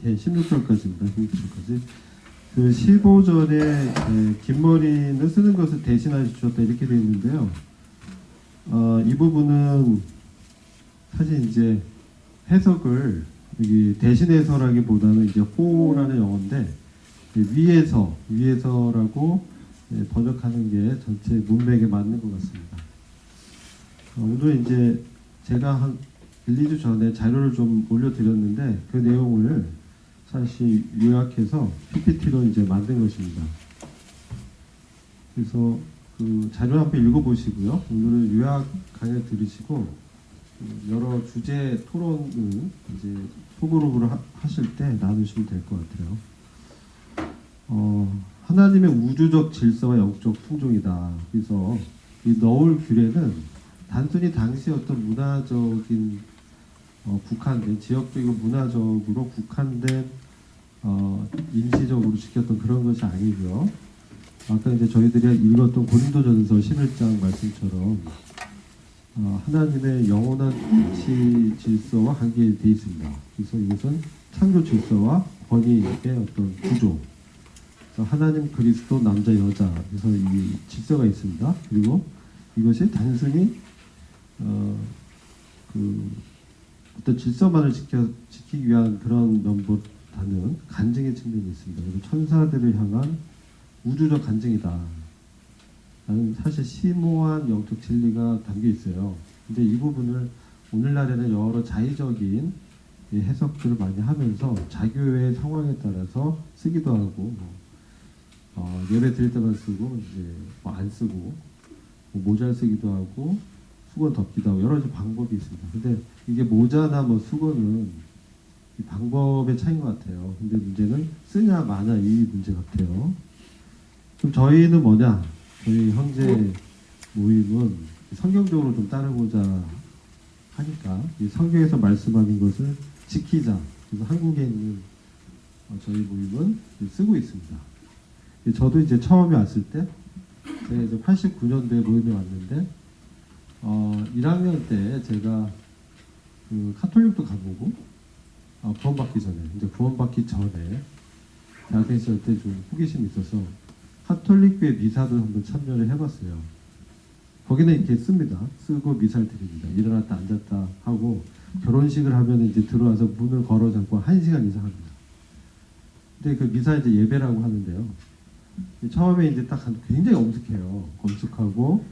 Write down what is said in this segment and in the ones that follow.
이렇게 16절까지입니다. 16절까지. 그 15절에 긴 머리는 쓰는 것을 대신하여 주셨다 이렇게 되어 있는데요. 이 부분은 사실 이제 해석을 여기 대신 해설하기보다는 이제 호라는 영어인데 위에서라고 번역하는 게 전체 문맥에 맞는 것 같습니다. 오늘 이제 제가 한 1, 2주 전에 자료를 좀 올려드렸는데 그 내용을 사실 요약해서 PPT로 이제 만든 것입니다. 그래서 그 자료 한번 읽어보시고요. 오늘은 요약 강의 들으시고 여러 주제 토론을 이제 소그룹으로 하실 때 나누시면 될 것 같아요. 하나님의 우주적 질서와 영적 순종이다. 그래서 이 너울 규례는 단순히 당시 어떤 문화적인 국한된 지역적이고 문화적으로 국한된 임시적으로 지켰던 그런 것이 아니고요. 아까 이제 저희들이 읽었던 고린도전서 11장 말씀처럼 하나님의 영원한 가치 질서와 관계되어 있습니다. 그래서 이것은 창조 질서와 권위의 어떤 구조. 그래서 하나님, 그리스도, 남자, 여자. 그래서 이 질서가 있습니다. 그리고 이것이 단순히 어떤 질서만을 지키기 위한 그런 면보다는 간증의 측면이 있습니다. 그리고 천사들을 향한 우주적 간증이다. 라는 사실 심오한 영적 진리가 담겨 있어요. 근데 이 부분을 오늘날에는 여러 자의적인 해석들을 많이 하면서 자교의 상황에 따라서 쓰기도 하고, 예배 드릴 때만 쓰고, 이제 안 쓰고, 모자를 쓰기도 하고, 수건 덮기도 하고, 여러 가지 방법이 있습니다. 근데 이게 모자나 수건은 이 방법의 차이인 것 같아요. 근데 문제는 쓰냐 마냐 이 문제 같아요. 그럼 저희는 뭐냐? 저희 형제 모임은 성경적으로 좀 따르고자 하니까 이 성경에서 말씀하는 것을 지키자. 그래서 한국에 있는 저희 모임은 쓰고 있습니다. 저도 이제 처음에 왔을 때 제가 이제 89년도에 모임에 왔는데 1학년 때 제가 그 카톨릭도 가보고 구원받기 전에 이제 구원받기 전에 대학생 시절 때 좀 호기심이 있어서 카톨릭교회 미사도 한번 참여를 해봤어요. 거기는 이렇게 씁니다. 쓰고 미사를 드립니다. 일어났다 앉았다 하고 결혼식을 하면 이제 들어와서 문을 걸어 잠고 1시간 이상 합니다. 근데 그 미사 이제 예배라고 하는데요. 처음에 이제 딱 굉장히 엄숙해요. 엄숙하고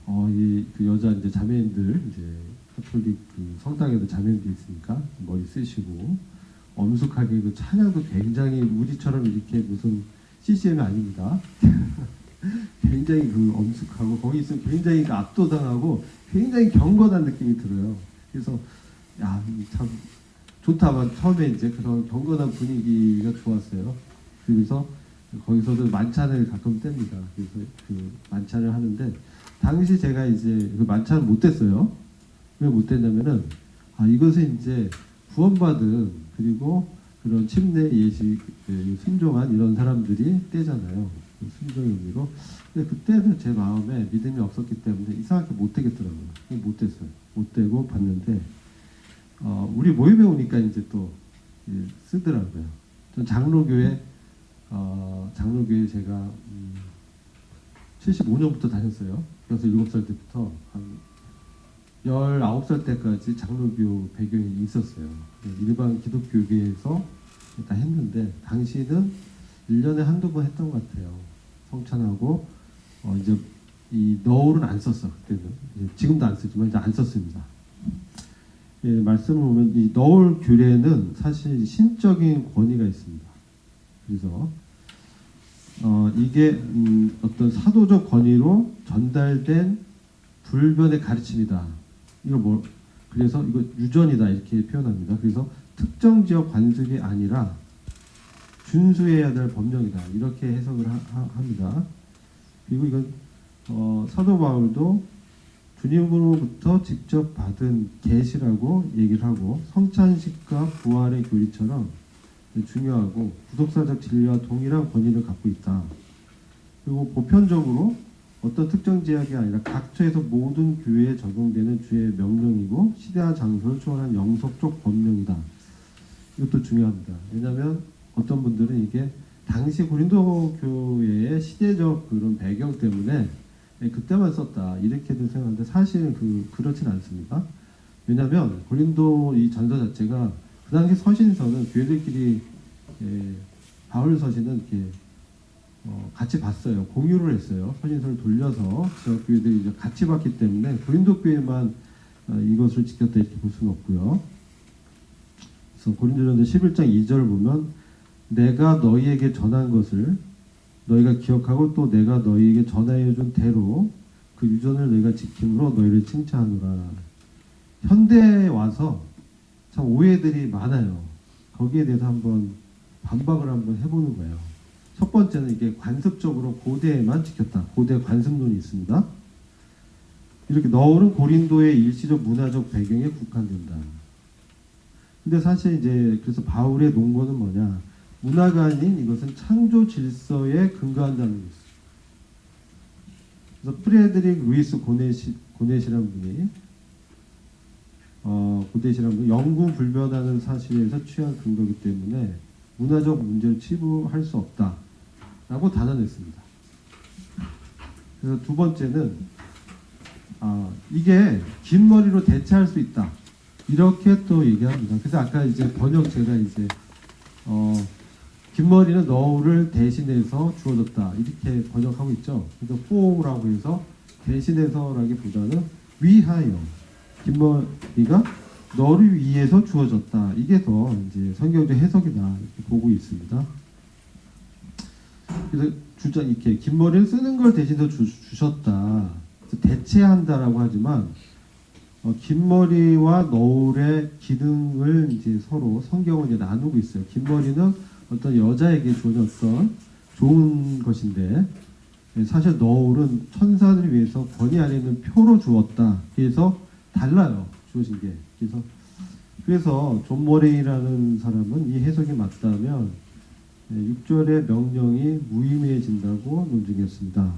그 여자 이제 자매인들 이제 카톨릭 그 성당에도 자매인들이 있으니까 머리 쓰시고 엄숙하게 그 찬양도 굉장히 우리처럼 이렇게 무슨 CCM이 아닙니다. 굉장히 그 엄숙하고 거기 있으면 굉장히 그 압도당하고 굉장히 경건한 느낌이 들어요. 그래서 야 참 좋다. 처음에 이제 그런 경건한 분위기가 좋았어요. 그래서 거기서도 만찬을 가끔 뗍니다. 그래서 그 만찬을 하는데 당시 제가 이제 그 만찬을 못 뗐어요. 왜 못 뗐냐면은 이것은 이제 구원받은 그리고 그런 침례 예식 순종한 이런 사람들이 떼잖아요. 순종의 의미로. 근데 그때는 제 마음에 믿음이 없었기 때문에 이상하게 못 떼겠더라고요. 못 뗐어요. 못 떼고 봤는데 우리 모임에 오니까 이제 또 쓰더라고요. 전 장로교회 제가 75년부터 다녔어요. 그래서 7살 때부터 한 19살 때까지 장로교 배경이 있었어요. 일반 기독교계에서 다 했는데 당시는 1년에 한두 번 했던 것 같아요. 성찬하고 이제 이 너울은 안 썼어. 그때는 지금도 안 쓰지만 이제 안 썼습니다. 말씀을 보면 이 너울 규례는 사실 신적인 권위가 있습니다. 그래서 이게 어떤 사도적 권위로 전달된 불변의 가르침이다. 그래서 이거 유전이다 이렇게 표현합니다. 그래서 특정 지역 관습이 아니라 준수해야 될 법령이다 이렇게 해석을 합니다. 그리고 이건 사도 바울도 주님으로부터 직접 받은 계시라고 얘기를 하고 성찬식과 부활의 교리처럼 중요하고 구속사적 진리와 동일한 권위를 갖고 있다. 그리고 보편적으로 어떤 특정 지역이 아니라 각처에서 모든 교회에 적용되는 주의 명령이고 시대와 장소를 초월한 영속적 법령이다. 이것도 중요합니다. 왜냐하면 어떤 분들은 이게 당시 고린도 교회의 시대적 그런 배경 때문에 그때만 썼다 이렇게도 생각하는데 사실은 그렇진 않습니다. 왜냐하면 고린도 이 전서 자체가 그 당시 서신서는 교회들끼리 바울 서신은 이렇게 같이 봤어요. 공유를 했어요. 서신서를 돌려서 지역 교회들이 이제 같이 봤기 때문에 고린도 교회만 이것을 지켰다 이렇게 볼 수는 없고요. 그래서 고린도전서 11장 2절 보면 내가 너희에게 전한 것을 너희가 기억하고 또 내가 너희에게 전하여 준 대로 그 유전을 너희가 지킴으로 너희를 칭찬하노라. 현대에 와서 참 오해들이 많아요. 거기에 대해서 한번 반박을 한번 해보는 거예요. 첫 번째는 이게 관습적으로 고대에만 지켰다. 고대 관습론이 있습니다. 이렇게 너울은 고린도의 일시적 문화적 배경에 국한된다. 근데 사실 이제 그래서 바울의 논거는 뭐냐? 문화가 아닌 이것은 창조 질서에 근거한다는 것이죠. 그래서 프레드릭 루이스 고넷이라는 분이 고넷이라는 분이 영구 불변하는 사실에서 취한 근거이기 때문에 문화적 문제를 치부할 수 없다라고 단언했습니다. 그래서 두 번째는 이게 긴 머리로 대체할 수 있다. 이렇게 또 얘기합니다. 그래서 아까 이제 번역 제가 이제 긴 머리는 너울을 대신해서 주어졌다 이렇게 번역하고 있죠. 그래서 for라고 해서 대신해서라기보다는 위하여 긴 머리가 너를 위해서 주어졌다. 이게 더 이제 성경적 해석이다 이렇게 보고 있습니다. 그래서 주장 이렇게 긴 머리를 쓰는 걸 대신해서 주셨다. 대체한다라고 하지만 긴 머리와 너울의 기능을 이제 서로 성경은 이제 나누고 있어요. 긴 머리는 어떤 여자에게 주어졌던 좋은 것인데 사실 너울은 천사를 위해서 권위 안에 있는 표로 주었다. 그래서 달라요. 주어진 게. 그래서 존 머레이라는 사람은 이 해석이 맞다면 6절의 명령이 무의미해진다고 논증했습니다.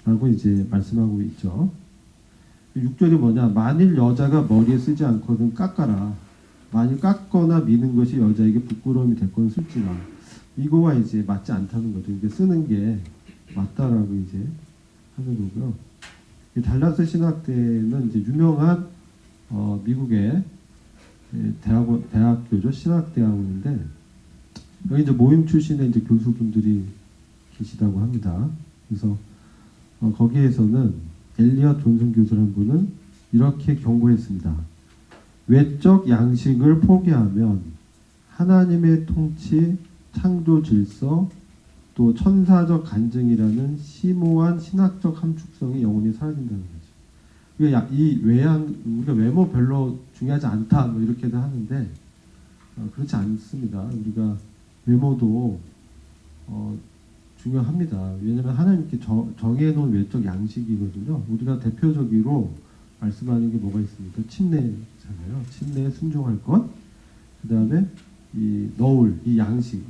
라고 이제 말씀하고 있죠. 6절이 뭐냐? 만일 여자가 머리에 쓰지 않거든 깎아라. 만일 깎거나 미는 것이 여자에게 부끄러움이 됐건 쓸지 마. 이거와 이제 맞지 않다는 거죠. 이게 쓰는 게 맞다라고 이제 하는 거고요. 달라스 신학대는 이제 유명한 미국의 대학교죠. 신학대학원인데 여기 이제 모임 출신의 이제 교수분들이 계시다고 합니다. 그래서 거기에서는 엘리엇 존슨 교수라는 분은 이렇게 경고했습니다. 외적 양식을 포기하면 하나님의 통치, 창조 질서, 또 천사적 간증이라는 심오한 신학적 함축성이 영원히 사라진다는 거죠. 이 우리가 외모 별로 중요하지 않다 뭐 이렇게도 하는데 그렇지 않습니다. 우리가 외모도 중요합니다. 왜냐하면 하나님께 정해놓은 외적 양식이거든요. 우리가 대표적으로 말씀하는 게 뭐가 있습니까? 침례잖아요. 침례에 순종할 것. 그 다음에 이 너울, 이 양식,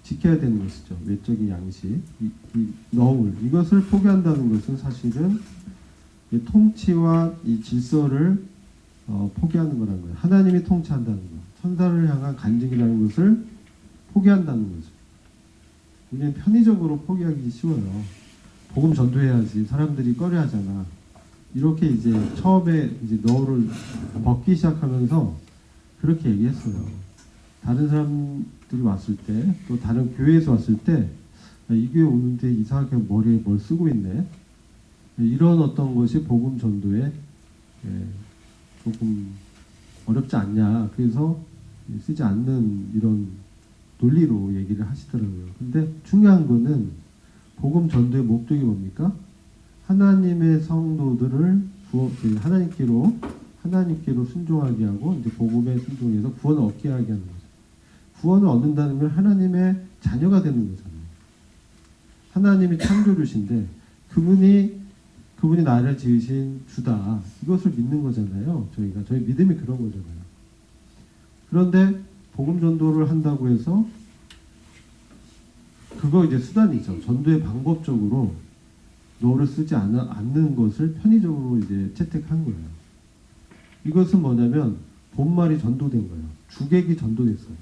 지켜야 되는 것이죠. 외적인 양식, 이 너울. 이것을 포기한다는 것은 사실은 이 통치와 이 질서를 포기하는 거라는 거예요. 하나님이 통치한다는 것. 천사를 향한 간증이라는 것을 포기한다는 거죠. 우리는 편의적으로 포기하기 쉬워요. 복음 전도해야지. 사람들이 꺼려하잖아. 이렇게 이제 처음에 이제 너울을 벗기 시작하면서 그렇게 얘기했어요. 다른 사람들이 왔을 때, 또 다른 교회에서 왔을 때, 이 교회 오는데 이상하게 머리에 뭘 쓰고 있네. 이런 어떤 것이 복음 전도에 조금 어렵지 않냐. 그래서 쓰지 않는 이런 논리로 얘기를 하시더라고요. 근데 중요한 거는 복음 전도의 목적이 뭡니까? 하나님의 성도들을 하나님께로 순종하게 하고 이제 복음에 순종해서 구원을 얻게 하게 하는 거죠. 구원을 얻는다는 건 하나님의 자녀가 되는 거잖아요. 하나님이 창조주신데 그분이 나를 지으신 주다. 이것을 믿는 거잖아요. 저희 믿음이 그런 거잖아요. 그런데 복음 전도를 한다고 해서 그거 이제 수단이죠. 전도의 방법적으로 너를 쓰지 않는 것을 편의적으로 이제 채택한 거예요. 이것은 뭐냐면 본말이 전도된 거예요. 주객이 전도됐어요.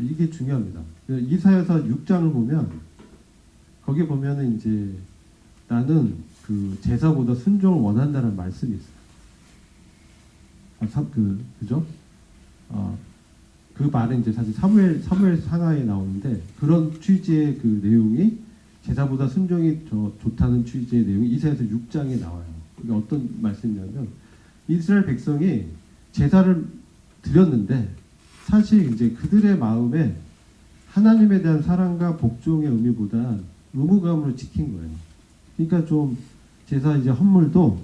이게 중요합니다. 이사야서 6장을 보면 거기에 보면은 이제 나는 그 제사보다 순종을 원한다는 말씀이 있어요. 그죠? 그 말은 이제 사실 사무엘 상하에 나오는데 그런 취지의 그 내용이 제사보다 순종이 좋다는 취지의 내용이 이사야서 6장에 나와요. 그게 어떤 말씀이냐면 이스라엘 백성이 제사를 드렸는데 사실 이제 그들의 마음에 하나님에 대한 사랑과 복종의 의미보다 의무감으로 지킨 거예요. 그러니까 좀 제사 이제 헌물도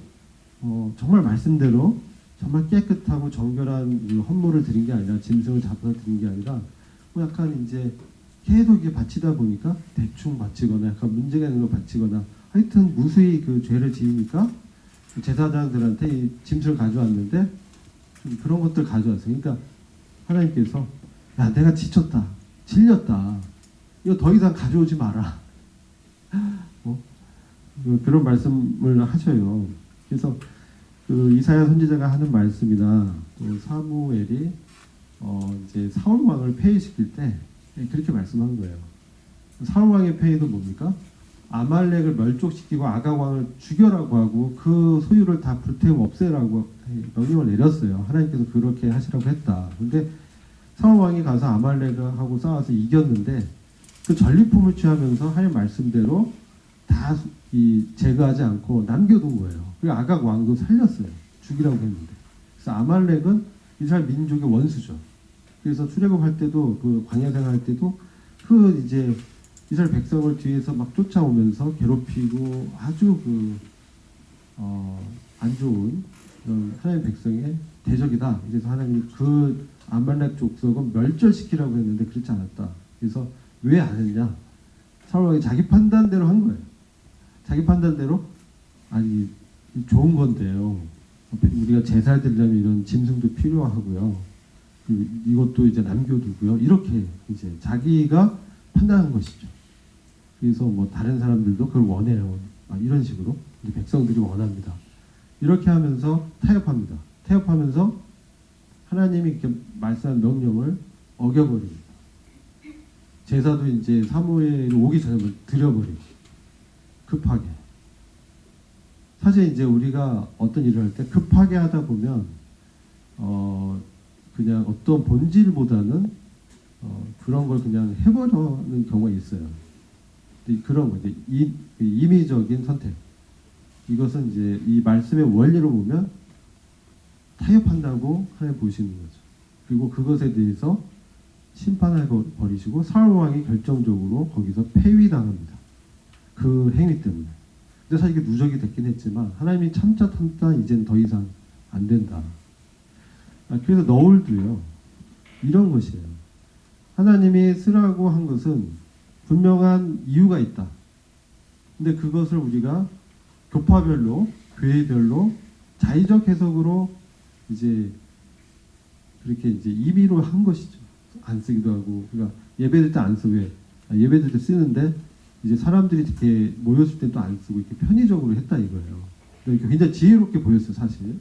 정말 말씀대로 정말 깨끗하고 정결한 그 헌물을 드린 게 아니라 짐승을 잡아서 드린 게 아니라 뭐 약간 이제 계속 이게 바치다 보니까 대충 바치거나 약간 문제가 있는 걸 바치거나 하여튼 무수히 그 죄를 지으니까 제사장들한테 이 짐승을 가져왔는데 좀 그런 것들 가져왔어요. 그러니까 하나님께서 야 내가 지쳤다 질렸다 이거 더 이상 가져오지 마라 그런 말씀을 하셔요. 그래서 그 이사야 선지자가 하는 말씀이나 또 사무엘이 이제 사울 왕을 폐위시킬 때 그렇게 말씀한 거예요. 사울 왕의 폐위도 뭡니까? 아말렉을 멸족시키고 아각 왕을 죽여라고 하고 그 소유를 다 불태우고 없애라고 명령을 내렸어요. 하나님께서 그렇게 하시라고 했다. 근데 사울 왕이 가서 아말렉하고 싸워서 이겼는데 그 전리품을 취하면서 하나님 말씀대로 다 제거하지 않고 남겨둔 거예요. 그리고 아각 왕도 살렸어요. 죽이라고 했는데. 그래서 아말렉은 이스라엘 민족의 원수죠. 그래서 출애굽할 때도 그 광야 생활할 때도 그 이제 이스라엘 백성을 뒤에서 막 쫓아오면서 괴롭히고 아주 안 좋은 하나님 백성의 대적이다. 그래서 하나님이 그 아말렉 족속은 멸절시키라고 했는데 그렇지 않았다. 그래서 왜 안 했냐? 사울 왕이 자기 판단대로 한 거예요. 자기 판단대로 아니 좋은 건데요. 우리가 제사 드리려면 이런 짐승도 필요하고요. 이것도 이제 남겨두고요. 이렇게 이제 자기가 판단한 것이죠. 그래서 뭐 다른 사람들도 그걸 원해요. 이런 식으로 이제 백성들이 원합니다. 이렇게 하면서 타협합니다. 타협하면서 하나님이 이렇게 말씀한 명령을 어겨버립니다. 제사도 이제 사무엘이 오기 전에 드려버리고 급하게. 사실 이제 우리가 어떤 일을 할 때 급하게 하다 보면 그냥 어떤 본질보다는 그런 걸 그냥 해버리는 경우가 있어요. 그런 거 이제 임의적인 선택. 이것은 이제 이 말씀의 원리로 보면 타협한다고 하나님 보시는 거죠. 그리고 그것에 대해서 심판을 벌이시고 사울 왕이 결정적으로 거기서 폐위당합니다. 그 행위 때문에. 근데 사실 이게 누적이 됐긴 했지만 하나님이 참다 이제는 더 이상 안 된다. 그래서 너울도요. 이런 것이에요. 하나님이 쓰라고 한 것은 분명한 이유가 있다. 근데 그것을 우리가 교파별로, 교회별로 자의적 해석으로 이제 그렇게 이제 임의로 한 것이죠. 안 쓰기도 하고, 그러니까 예배될 때 안 쓰고, 예배될 때 쓰는데 이제 사람들이 이렇게 모였을 때 또 안 쓰고 이렇게 편의적으로 했다 이거예요. 굉장히 지혜롭게 보였어요, 사실.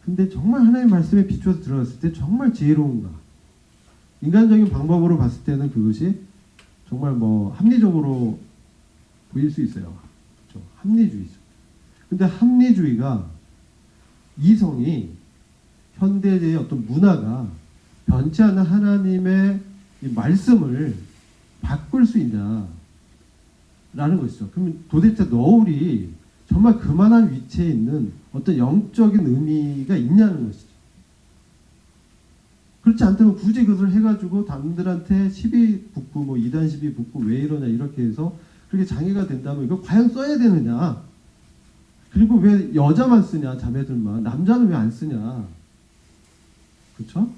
근데 정말 하나님의 말씀에 비추어서 들어갔을 때 정말 지혜로운가? 인간적인 방법으로 봤을 때는 그것이 정말 뭐 합리적으로 보일 수 있어요. 그렇죠? 합리주의죠. 근데 합리주의가 이성이 현대의 어떤 문화가 변치 않는 하나님의 이 말씀을 바꿀 수 있냐라는 것이죠. 그러면 도대체 너울이 정말 그만한 위치에 있는 어떤 영적인 의미가 있냐는 것이죠. 그렇지 않다면 굳이 그것을 해가지고 남들한테 시비 붙고 뭐 이단 시비 붙고 왜 이러냐 이렇게 해서 그렇게 장애가 된다면 이거 과연 써야 되느냐? 그리고 왜 여자만 쓰냐? 자매들만 남자는 왜 안 쓰냐? 그렇죠?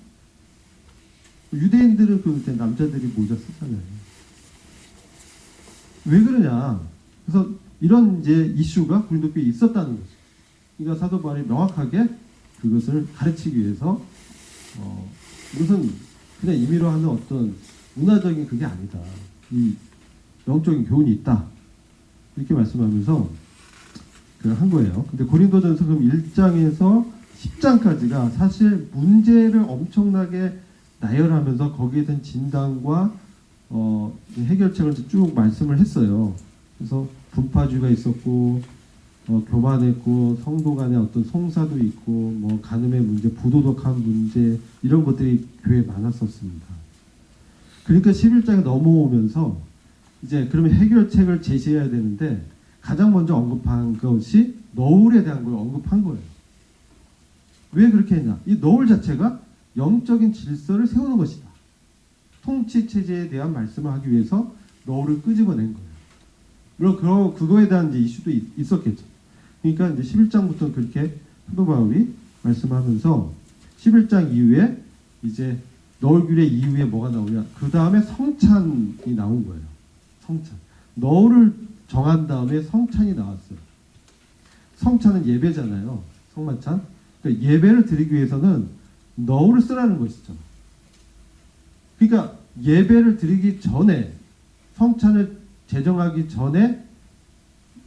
유대인들은 그 남자들이 모자 쓰잖아요. 왜 그러냐? 그래서 이런 이제 이슈가 고린도교에 있었다는 거죠. 그러니까 사도 바울이 명확하게 그것을 가르치기 위해서 이것은 그냥 임의로 하는 어떤 문화적인 그게 아니다. 이 영적인 교훈이 있다. 이렇게 말씀하면서 한 거예요. 근데 고린도전서 그럼 1장에서 10장까지가 사실 문제를 엄청나게 나열하면서 거기에 대한 진단과 해결책을 쭉 말씀을 했어요. 그래서 분파주의가 있었고 교만했고 성도 간의 어떤 송사도 있고 뭐 간음의 문제, 부도덕한 문제 이런 것들이 교회에 많았었습니다. 그러니까 11장에 넘어오면서 이제 그러면 해결책을 제시해야 되는데 가장 먼저 언급한 것이 너울에 대한 걸 언급한 거예요. 왜 그렇게 했냐? 이 너울 자체가 영적인 질서를 세우는 것이다. 통치 체제에 대한 말씀을 하기 위해서 너울을 끄집어낸 거예요. 물론 그거에 대한 이제 이슈도 있었겠죠. 그러니까 이제 11장부터 그렇게 사도 바울이 말씀하면서 11장 이후에 이제 너울규례 이후에 뭐가 나오냐? 그 다음에 성찬이 나온 거예요. 성찬. 너울을 정한 다음에 성찬이 나왔어요. 성찬은 예배잖아요. 성만찬. 그러니까 예배를 드리기 위해서는 너울을 쓰라는 것이죠. 그러니까 예배를 드리기 전에 성찬을 제정하기 전에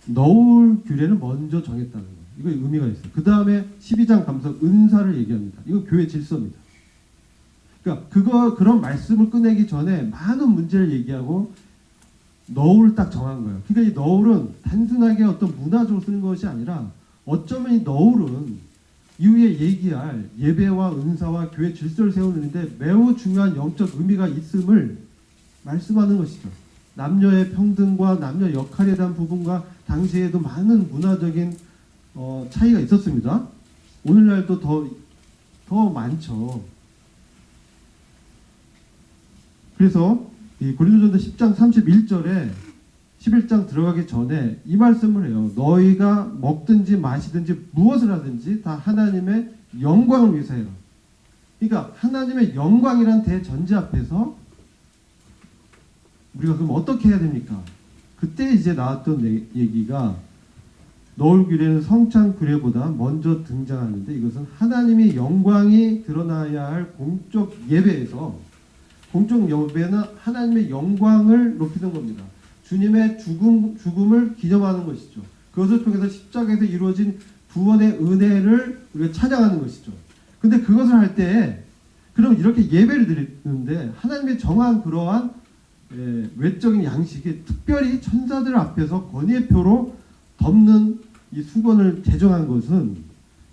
너울 규례를 먼저 정했다는 거예요. 이거 의미가 있어요. 그 다음에 12장 가면서 은사를 얘기합니다. 이거 교회 질서입니다. 그러니까 그런 말씀을 꺼내기 전에 많은 문제를 얘기하고 너울을 딱 정한 거예요. 그러니까 이 너울은 단순하게 어떤 문화적으로 쓰는 것이 아니라 어쩌면 이 너울은 이후에 얘기할 예배와 은사와 교회 질서를 세우는데 매우 중요한 영적 의미가 있음을 말씀하는 것이죠. 남녀의 평등과 남녀 역할에 대한 부분과 당시에도 많은 문화적인 차이가 있었습니다. 오늘날도 더 많죠. 그래서 이 고린도전서 10장 31절에 11장 들어가기 전에 이 말씀을 해요. 너희가 먹든지 마시든지 무엇을 하든지 다 하나님의 영광을 위해서 해요. 그러니까 하나님의 영광이란 대전제 앞에서 우리가 그럼 어떻게 해야 됩니까? 그때 이제 나왔던 얘기가 너울 규례는 성찬 규례보다 먼저 등장하는데 이것은 하나님의 영광이 드러나야 할 공적 예배에서 공적 예배는 하나님의 영광을 높이는 겁니다. 주님의 죽음을 기념하는 것이죠. 그것을 통해서 십자가에서 이루어진 구원의 은혜를 우리가 찬양하는 것이죠. 근데 그것을 할 때 그럼 이렇게 예배를 드리는데 하나님의 정한 그러한 외적인 양식이 특별히 천사들 앞에서 권위의 표로 덮는 이 수건을 제정한 것은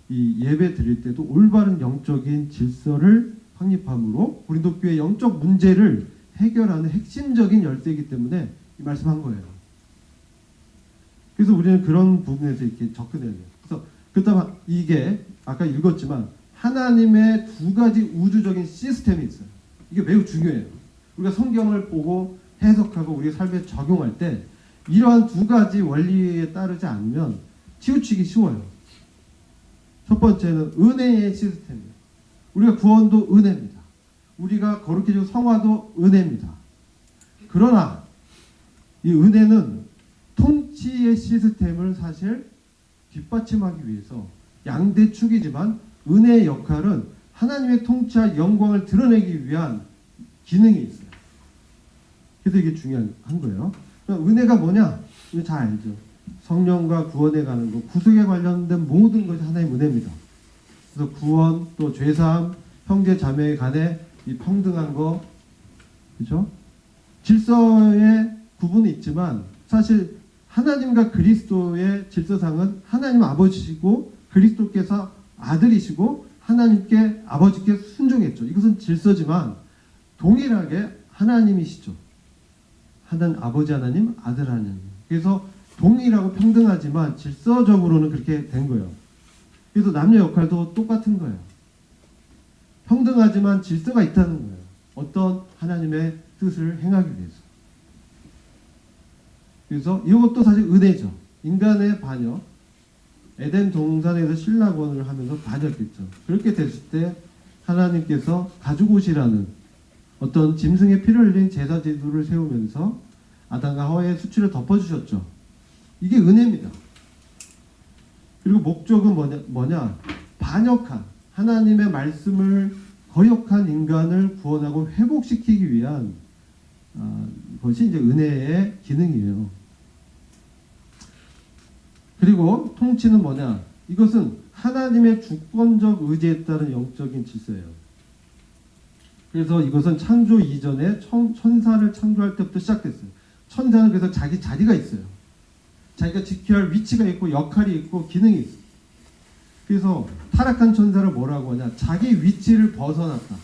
이 예배 드릴 때도 올바른 영적인 질서를 확립함으로 고린도 교회의 영적 문제를 해결하는 핵심적인 열쇠이기 때문에 이 말씀한 거예요. 그래서 우리는 그런 부분에서 이렇게 접근해야 돼요. 그래서 그렇다면 이게 아까 읽었지만 하나님의 두 가지 우주적인 시스템이 있어요. 이게 매우 중요해요. 우리가 성경을 보고 해석하고 우리 삶에 적용할 때 이러한 두 가지 원리에 따르지 않으면 치우치기 쉬워요. 첫 번째는 은혜의 시스템이에요. 우리가 구원도 은혜입니다. 우리가 거룩해지고 성화도 은혜입니다. 그러나 이 은혜는 통치의 시스템을 사실 뒷받침하기 위해서 양대축이지만 은혜의 역할은 하나님의 통치와 영광을 드러내기 위한 기능이 있어요. 그래서 이게 중요한 거예요. 그러니까 은혜가 뭐냐? 이거 잘 알죠. 성령과 구원에 가는 것, 구속에 관련된 모든 것이 하나의 은혜입니다. 그래서 구원, 또 죄사함, 형제 자매 간의 이 평등한 거, 그렇죠? 질서의 구분이 있지만 사실 하나님과 그리스도의 질서상은 하나님 아버지시고 그리스도께서 아들이시고 하나님께 아버지께 순종했죠. 이것은 질서지만 동일하게 하나님이시죠. 아버지 하나님, 아들 하나님. 그래서 동일하고 평등하지만 질서적으로는 그렇게 된 거예요. 그래서 남녀 역할도 똑같은 거예요. 평등하지만 질서가 있다는 거예요. 어떤 하나님의 뜻을 행하기 위해서. 그래서 이것도 사실 은혜죠. 인간의 반역. 에덴 동산에서 신라권을 하면서 반역했죠. 그렇게 됐을 때 하나님께서 가죽 옷이라는 어떤 짐승의 피를 흘린 제사 제도를 세우면서 아담과 하와의 수치를 덮어주셨죠. 이게 은혜입니다. 그리고 목적은 뭐냐? 반역한 하나님의 말씀을 거역한 인간을 구원하고 회복시키기 위한 것이 이제 은혜의 기능이에요. 그리고 통치는 뭐냐? 이것은 하나님의 주권적 의지에 따른 영적인 질서예요. 그래서 이것은 창조 이전에 천사를 창조할 때부터 시작됐어요. 천사는 그래서 자기 자리가 있어요. 자기가 지켜야 할 위치가 있고 역할이 있고 기능이 있어요. 그래서 타락한 천사를 뭐라고 하냐? 자기 위치를 벗어났다.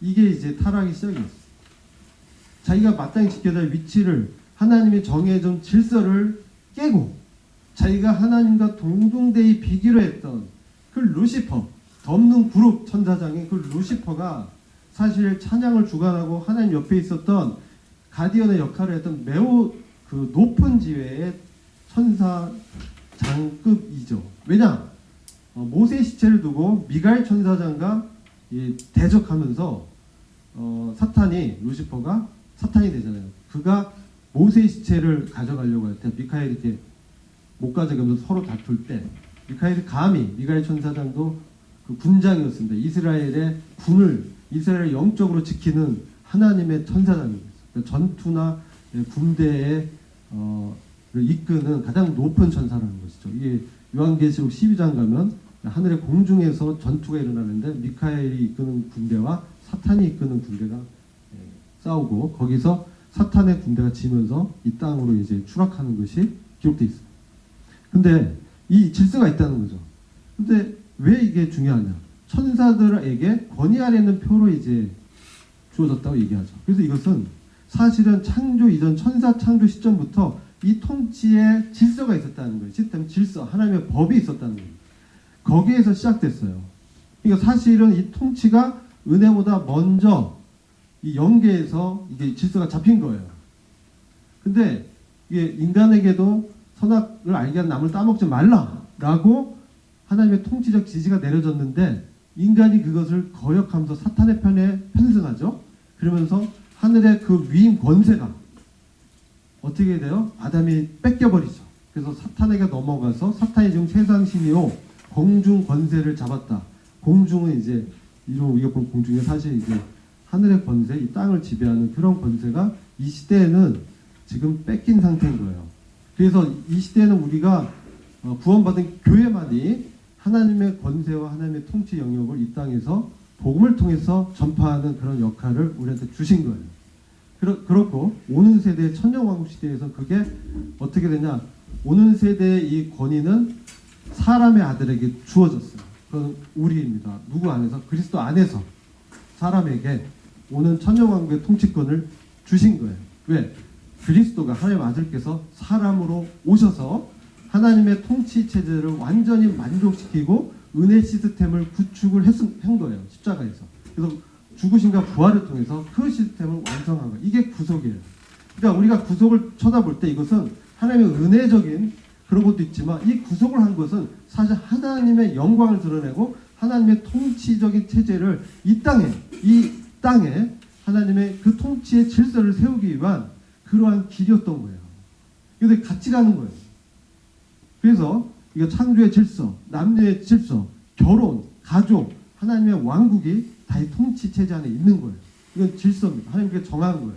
이게 이제 타락의 시작이었어요. 자기가 마땅히 지켜야 할 위치를, 하나님이 정해준 질서를 깨고 자기가 하나님과 동등대히 비기로 했던 그 루시퍼, 덮는 그룹 천사장인 그 루시퍼가 사실 찬양을 주관하고 하나님 옆에 있었던 가디언의 역할을 했던 매우 그 높은 지위의 천사장급이죠. 왜냐? 모세의 시체를 두고 미가엘 천사장과 대적하면서 루시퍼가 사탄이 되잖아요. 그가 모세의 시체를 가져가려고 할 때 미카엘이 이렇게 못 가져가면서 서로 다툴 때 미카엘이 감히, 미가엘 천사장도 그 군장이었습니다. 이스라엘의 영적으로 지키는 하나님의 천사장이었어요. 그러니까 전투나 군대에 이끄는 가장 높은 천사라는 것이죠. 이게 요한계시록 12장 가면 하늘의 공중에서 전투가 일어나는데 미카엘이 이끄는 군대와 사탄이 이끄는 군대가 싸우고 거기서 사탄의 군대가 지면서 이 땅으로 이제 추락하는 것이 기록되어 있어요. 근데 이 질서가 있다는 거죠. 근데 왜 이게 중요하냐? 천사들에게 권위 아래 있는 표로 이제 주어졌다고 얘기하죠. 그래서 이것은 사실은 창조 이전 천사 창조 시점부터 이 통치에 질서가 있었다는 거예요. 시스템 질서, 하나님의 법이 있었다는 거예요. 거기에서 시작됐어요. 그러니까 사실은 이 통치가 은혜보다 먼저 이 영계에서 이게 질서가 잡힌 거예요. 근데 이게 인간에게도 선악을 알게 한 나무를 따먹지 말라라고 하나님의 통치적 지시가 내려졌는데 인간이 그것을 거역하면서 사탄의 편에 편승하죠. 그러면서 하늘의 그 위임 권세가 어떻게 돼요? 아담이 뺏겨버리죠. 그래서 사탄에게 넘어가서 사탄이 지금 세상신이요 공중 권세를 잡았다. 공중은 이제 이거 본 공중이 사실 이제 하늘의 권세, 이 땅을 지배하는 그런 권세가 이 시대에는 지금 뺏긴 상태인 거예요. 그래서 이 시대에는 우리가 구원받은 교회만이 하나님의 권세와 하나님의 통치 영역을 이 땅에서 복음을 통해서 전파하는 그런 역할을 우리한테 주신 거예요. 그렇고 오는 세대의 천년왕국 시대에서 그게 어떻게 되냐? 오는 세대의 이 권위는 사람의 아들에게 주어졌어요. 그건 우리입니다. 누구 안에서? 그리스도 안에서 사람에게 오는 천년왕국의 통치권을 주신 거예요. 왜? 그리스도가 하나님 아들께서 사람으로 오셔서 하나님의 통치 체제를 완전히 만족시키고 은혜 시스템을 구축을 한 거예요. 십자가에서. 그래서 죽으심과 부활을 통해서 그 시스템을 완성한 거예요. 이게 구속이에요. 그러니까 우리가 구속을 쳐다볼 때 이것은 하나님의 은혜적인 그런 것도 있지만 이 구속을 한 것은 사실 하나님의 영광을 드러내고 하나님의 통치적인 체제를 이 땅에 하나님의 그 통치의 질서를 세우기 위한 그러한 길이었던 거예요. 그래서 같이 가는 거예요. 그래서 이거 창조의 질서, 남녀의 질서, 결혼, 가족, 하나님의 왕국이 다 이 통치 체제 안에 있는 거예요. 이건 질서입니다. 하나님께 정한 거예요.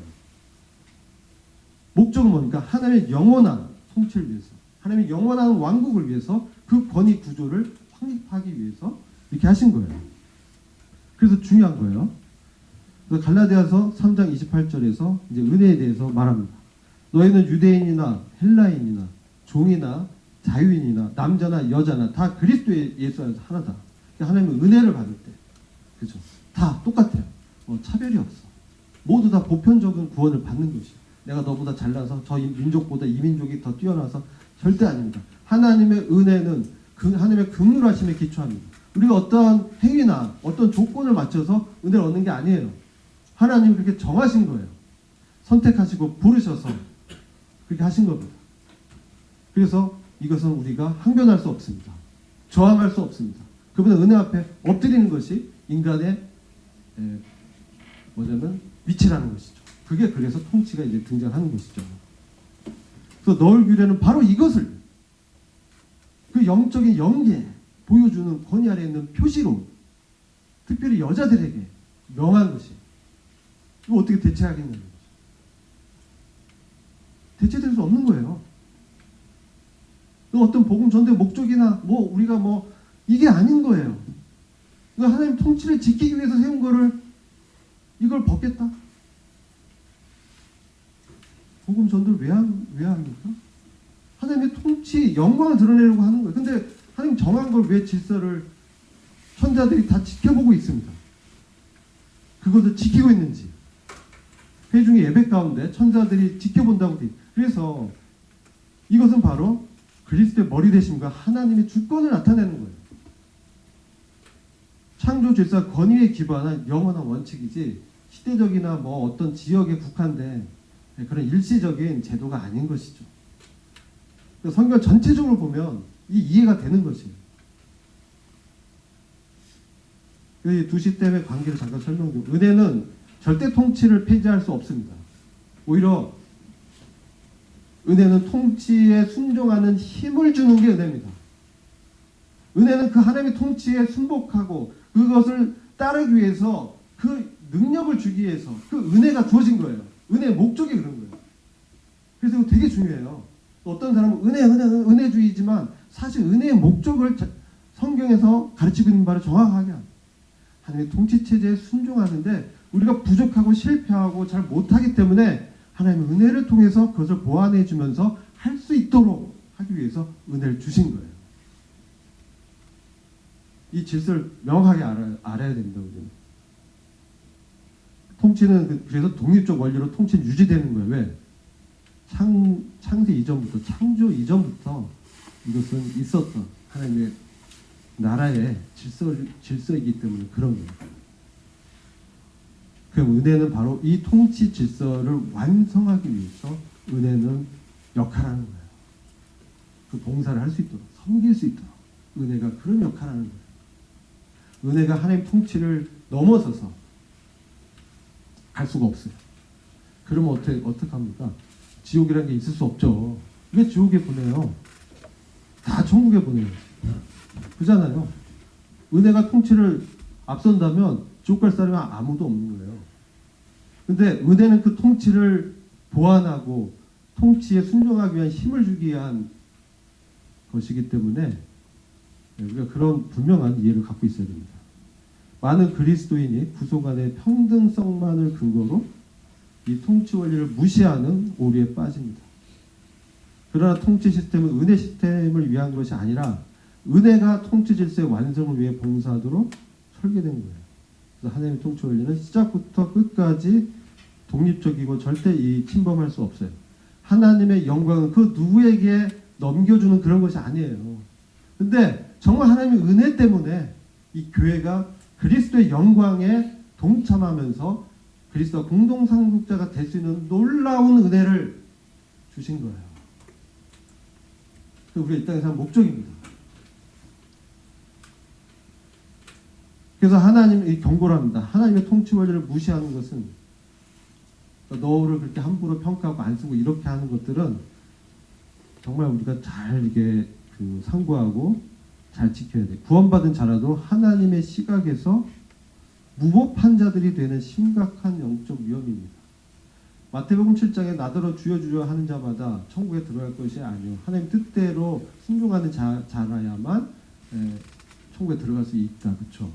목적은 뭡니까? 하나님의 영원한 통치를 위해서, 하나님의 영원한 왕국을 위해서 그 권위 구조를 확립하기 위해서 이렇게 하신 거예요. 그래서 중요한 거예요. 그래서 갈라디아서 3장 28절에서 이제 은혜에 대해서 말합니다. 너희는 유대인이나 헬라인이나 종이나 자유인이나 남자나 여자나 다 그리스도 예수 안에서 하나다. 하나님의 은혜를 받을 때, 그죠? 다 똑같아요. 차별이 없어. 모두 다 보편적인 구원을 받는 것이에요. 내가 너보다 잘나서 저 민족보다 이 민족이 더 뛰어나서 절대 아닙니다. 하나님의 은혜는 하나님의 긍휼하심에 기초합니다. 우리가 어떠한 행위나 어떤 조건을 맞춰서 은혜를 얻는 게 아니에요. 하나님이 그렇게 정하신 거예요. 선택하시고 부르셔서 그렇게 하신 겁니다. 그래서 이것은 우리가 항변할 수 없습니다. 저항할 수 없습니다. 그분의 은혜 앞에 엎드리는 것이 인간의 뭐냐면 위치라는 것이죠. 그게 그래서 통치가 이제 등장하는 것이죠. 그래서 너울 규례는 바로 이것을 그 영적인 영계 보여주는 권위 아래에 있는 표시로 특별히 여자들에게 명한 것이 이거 어떻게 대체하겠냐는 거죠. 대체될 수 없는 거예요. 어떤 복음 전도의 목적이나 뭐 우리가 뭐 이게 아닌 거예요. 하나님 통치를 지키기 위해서 세운 거를 이걸 벗겠다? 복음 전도를 왜 합니까? 하나님의 통치, 영광을 드러내려고 하는 거예요. 근데 하나님 정한 걸 왜 질서를 천자들이 다 지켜보고 있습니다. 그것을 지키고 있는지. 회중의 예배 가운데 천사들이 지켜본다고 돼. 그래서 이것은 바로 그리스도의 머리 되심과 하나님의 주권을 나타내는 거예요. 창조 질서 권위에 기반한 영원한 원칙이지 시대적이나 뭐 어떤 지역에 국한된 그런 일시적인 제도가 아닌 것이죠. 성경 전체적으로 보면 이해가 되는 것이에요. 이 두 시스템의 관계를 잠깐 설명드리고, 은혜는 절대 통치를 폐지할 수 없습니다. 오히려 은혜는 통치에 순종하는 힘을 주는 게 은혜입니다. 은혜는 그 하나님의 통치에 순복하고 그것을 따르기 위해서 그 능력을 주기 위해서 그 은혜가 주어진 거예요. 은혜의 목적이 그런 거예요. 그래서 이거 되게 중요해요. 어떤 사람은 은혜주의지만 사실 은혜의 목적을 성경에서 가르치고 있는 바를 정확하게 합니다. 하나님의 통치체제에 순종하는데 우리가 부족하고 실패하고 잘 못하기 때문에 하나님의 은혜를 통해서 그것을 보완해 주면서 할 수 있도록 하기 위해서 은혜를 주신 거예요. 이 질서를 명확하게 알아야 됩니다. 우리는. 통치는 그래서 독립적 원리로 통치는 유지되는 거예요. 왜? 창세 이전부터, 창조 이전부터 이것은 있었던 하나님의 나라의 질서이기 때문에 그런 거예요. 그럼 은혜는 바로 이 통치 질서를 완성하기 위해서 은혜는 역할하는 거예요. 그 봉사를 할 수 있도록, 섬길 수 있도록 은혜가 그런 역할을 하는 거예요. 은혜가 하나님 통치를 넘어서서 갈 수가 없어요. 그러면 어떻게 합니까? 지옥이라는 게 있을 수 없죠. 왜 지옥에 보내요? 다 천국에 보내요. 그잖아요. 은혜가 통치를 앞선다면 지옥 갈 사람은 아무도 없는 거예요. 근데 은혜는 그 통치를 보완하고 통치에 순종하기 위한 힘을 주기 위한 것이기 때문에 우리가 그런 분명한 이해를 갖고 있어야 됩니다. 많은 그리스도인이 구속 안의 평등성만을 근거로 이 통치 원리를 무시하는 오류에 빠집니다. 그러나 통치 시스템은 은혜 시스템을 위한 것이 아니라 은혜가 통치 질서의 완성을 위해 봉사하도록 설계된 거예요. 그래서 하나님의 통치 원리는 시작부터 끝까지 독립적이고 절대 침범할 수 없어요. 하나님의 영광은 그 누구에게 넘겨주는 그런 것이 아니에요. 근데 정말 하나님의 은혜 때문에 이 교회가 그리스도의 영광에 동참하면서 그리스도와 공동상속자가 될 수 있는 놀라운 은혜를 주신 거예요. 우리가 이 땅에 사는 목적입니다. 그래서 하나님이 경고를 합니다. 하나님의 통치 원리를 무시하는 것은 너를 그렇게 함부로 평가하고 안 쓰고 이렇게 하는 것들은 정말 우리가 잘 이게 상고하고 잘 지켜야 돼요. 구원받은 자라도 하나님의 시각에서 무법한 자들이 되는 심각한 영적 위험입니다. 마태복음 7장에 나더러 주여 주여 하는 자마다 천국에 들어갈 것이 아니요 하나님 뜻대로 순종하는 자라야만 천국에 들어갈 수 있다. 그렇죠?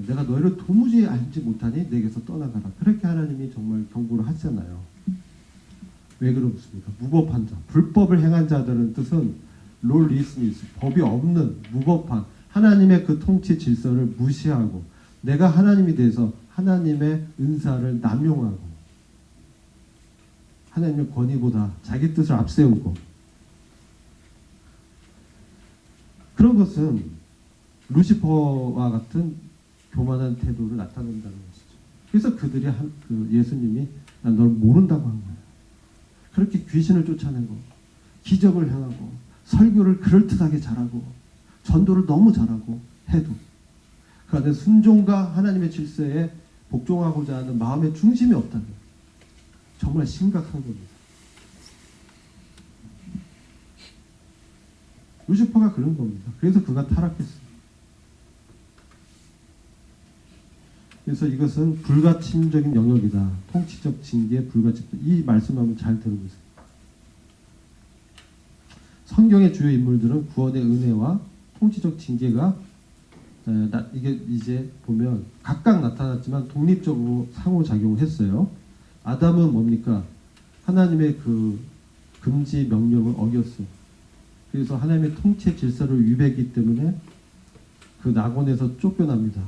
내가 너희를 도무지 알지 못하니 내게서 떠나가라. 그렇게 하나님이 정말 경고를 하시잖아요. 왜 그렇습니까? 무법한 자, 불법을 행한 자들은 뜻은 롤리스미스, 법이 없는 무법한 하나님의 그 통치 질서를 무시하고 내가 하나님이 돼서 하나님의 은사를 남용하고 하나님의 권위보다 자기 뜻을 앞세우고 그런 것은 루시퍼와 같은 교만한 태도를 나타낸다는 것이죠. 그래서 그들이 예수님이 난 널 모른다고 한 거예요. 그렇게 귀신을 쫓아내고 기적을 행하고 설교를 그럴듯하게 잘하고 전도를 너무 잘하고 해도 그 안에 순종과 하나님의 질서에 복종하고자 하는 마음의 중심이 없다면 정말 심각한 겁니다. 루시퍼가 그런 겁니다. 그래서 그가 타락했습니다. 그래서 이것은 불가침적인 영역이다. 통치적 징계의 불가침적. 이 말씀을 한번 잘 들어보세요. 성경의 주요 인물들은 구원의 은혜와 통치적 징계가 이게 이제 보면 각각 나타났지만 독립적으로 상호작용을 했어요. 아담은 뭡니까? 하나님의 그 금지 명령을 어겼어. 그래서 하나님의 통치의 질서를 위배했기 때문에 그 낙원에서 쫓겨납니다.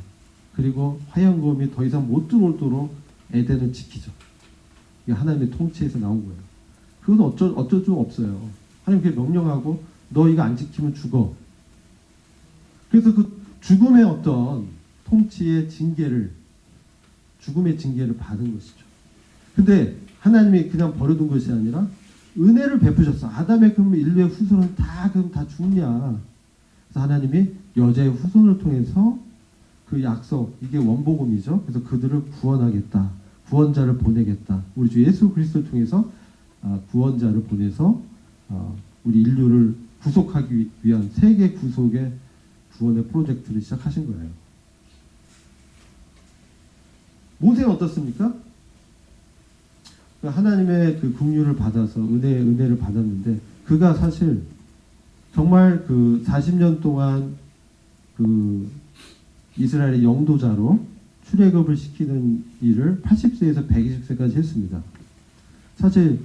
그리고 화염검이 더 이상 못 들어오도록 에덴을 지키죠. 이게 하나님의 통치에서 나온 거예요. 그건 어쩔 수 없어요. 하나님 그게 명령하고 너 이거 안 지키면 죽어. 그래서 그 죽음의 어떤 통치의 징계를 죽음의 징계를 받은 것이죠. 근데 하나님이 그냥 버려둔 것이 아니라 은혜를 베푸셨어. 아담의 그럼 인류의 후손은 다 그럼 다 죽냐? 그래서 하나님이 여자의 후손을 통해서 그 약속, 이게 원복음이죠. 그래서 그들을 구원하겠다. 구원자를 보내겠다. 우리 주 예수 그리스도를 통해서 구원자를 보내서 우리 인류를 구속하기 위한 세계 구속의 구원의 프로젝트를 시작하신 거예요. 모세는 어떻습니까? 하나님의 그 긍휼을 받아서 은혜를 받았는데 그가 사실 정말 그 40년 동안 그 이스라엘의 영도자로 출애굽을 시키는 일을 80세에서 120세까지 했습니다. 사실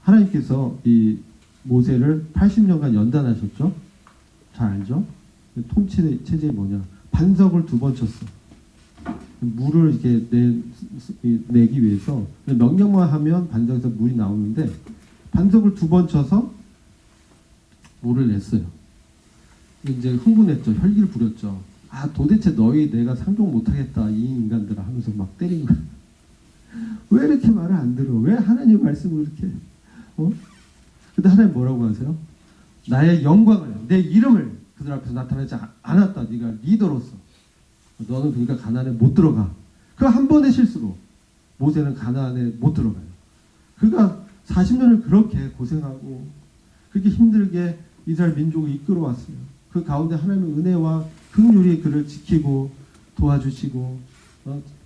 하나님께서 이 모세를 80년간 연단하셨죠. 잘 알죠? 통치 체제가 뭐냐? 반석을 2번 쳤어. 물을 이렇게 내기 위해서 명령만 하면 반석에서 물이 나오는데 반석을 2번 쳐서 물을 냈어요. 이제 흥분했죠. 혈기를 부렸죠. 도대체 너희 내가 상종 못하겠다 이 인간들아 하면서 막 때린 거야. 왜 이렇게 말을 안 들어? 왜 하나님 말씀을 이렇게 근데 하나님 뭐라고 하세요? 나의 영광을 내 이름을 그들 앞에서 나타내지 않았다. 네가 리더로서 너는 그러니까 가나안에 못 들어가. 그 한 번의 실수로 모세는 가나안에 못 들어가요. 그가 40년을 그렇게 고생하고 그렇게 힘들게 이스라엘 민족을 이끌어왔어요. 그 가운데 하나님의 은혜와 긍휼이 그를 지키고 도와주시고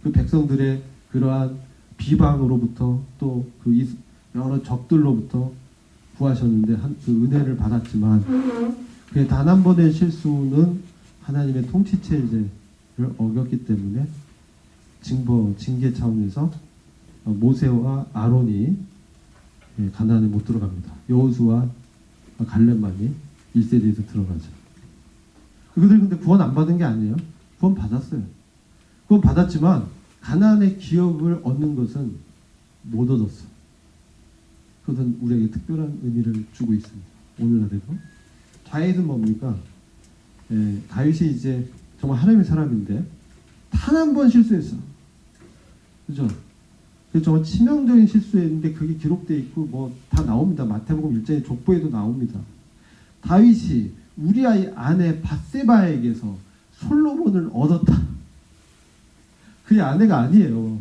그 백성들의 그러한 비방으로부터 또 그 여러 적들로부터 구하셨는데 그 은혜를 받았지만 그의 단 한 번의 실수는 하나님의 통치체제를 어겼기 때문에 징계 차원에서 모세와 아론이 가나안에 못 들어갑니다. 여호수와 갈렙만이 1세대에서 들어가죠. 그들 근데 구원 안 받은 게 아니에요. 구원 받았어요. 구원 받았지만 가나안의 기업을 얻는 것은 못 얻었어. 그것은 우리에게 특별한 의미를 주고 있습니다. 오늘날에도. 다윗은 뭡니까? 다윗이 이제 정말 하나님의 사람인데 단 한 번 실수했어. 그죠? 정말 치명적인 실수였는데 그게 기록되어 있고 뭐 다 나옵니다. 마태복음 1장의 족보에도 나옵니다. 다윗이 우리아의 아내 밧세바에게서 솔로몬을 얻었다. 그의 아내가 아니에요.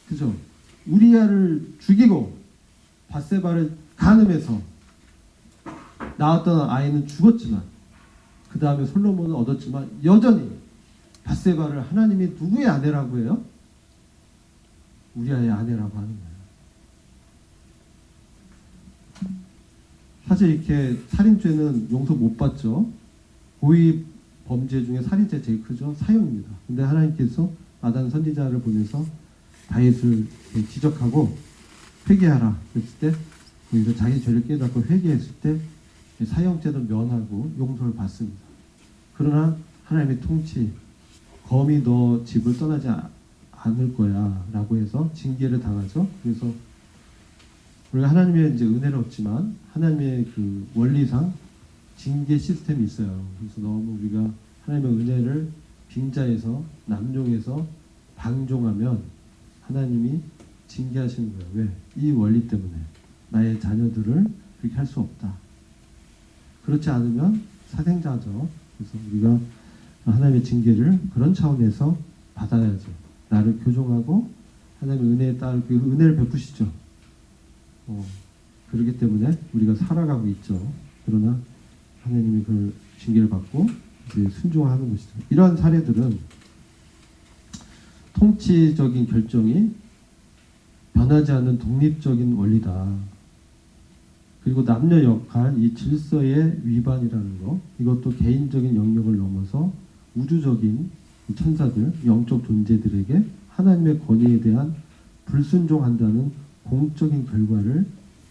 그죠? 우리아를 죽이고 밧세바를 간음해서 낳았던 아이는 죽었지만 그 다음에 솔로몬을 얻었지만 여전히 밧세바를 하나님이 누구의 아내라고 해요? 우리아의 아내라고 하는 거예요. 사실 이렇게 살인죄는 용서 못 받죠. 고의 범죄 중에 살인죄 제일 크죠. 사형입니다. 근데 하나님께서 나단 선지자를 보내서 다윗을 지적하고 회개하라 그랬을 때 거기서 자기 죄를 깨닫고 회개했을 때 사형죄도 면하고 용서를 받습니다. 그러나 하나님의 통치 검이 너 집을 떠나지 않을 거야 라고 해서 징계를 당하죠. 그래서 우리가 하나님의 이제 은혜를 얻지만 하나님의 그 원리상 징계 시스템이 있어요. 그래서 너무 우리가 하나님의 은혜를 빙자해서 남용해서 방종하면 하나님이 징계하시는 거예요. 왜? 이 원리 때문에 나의 자녀들을 그렇게 할 수 없다. 그렇지 않으면 사생자죠. 그래서 우리가 하나님의 징계를 그런 차원에서 받아야죠. 나를 교정하고 하나님의 은혜에 따라 그 은혜를 베푸시죠. 그렇기 때문에 우리가 살아가고 있죠. 그러나 하나님이 그 징계를 받고 이제 순종하는 것이죠. 이러한 사례들은 통치적인 결정이 변하지 않는 독립적인 원리다. 그리고 남녀 역할, 이 질서의 위반이라는 거, 이것도 개인적인 영역을 넘어서 우주적인 천사들, 영적 존재들에게 하나님의 권위에 대한 불순종한다는 공적인 결과를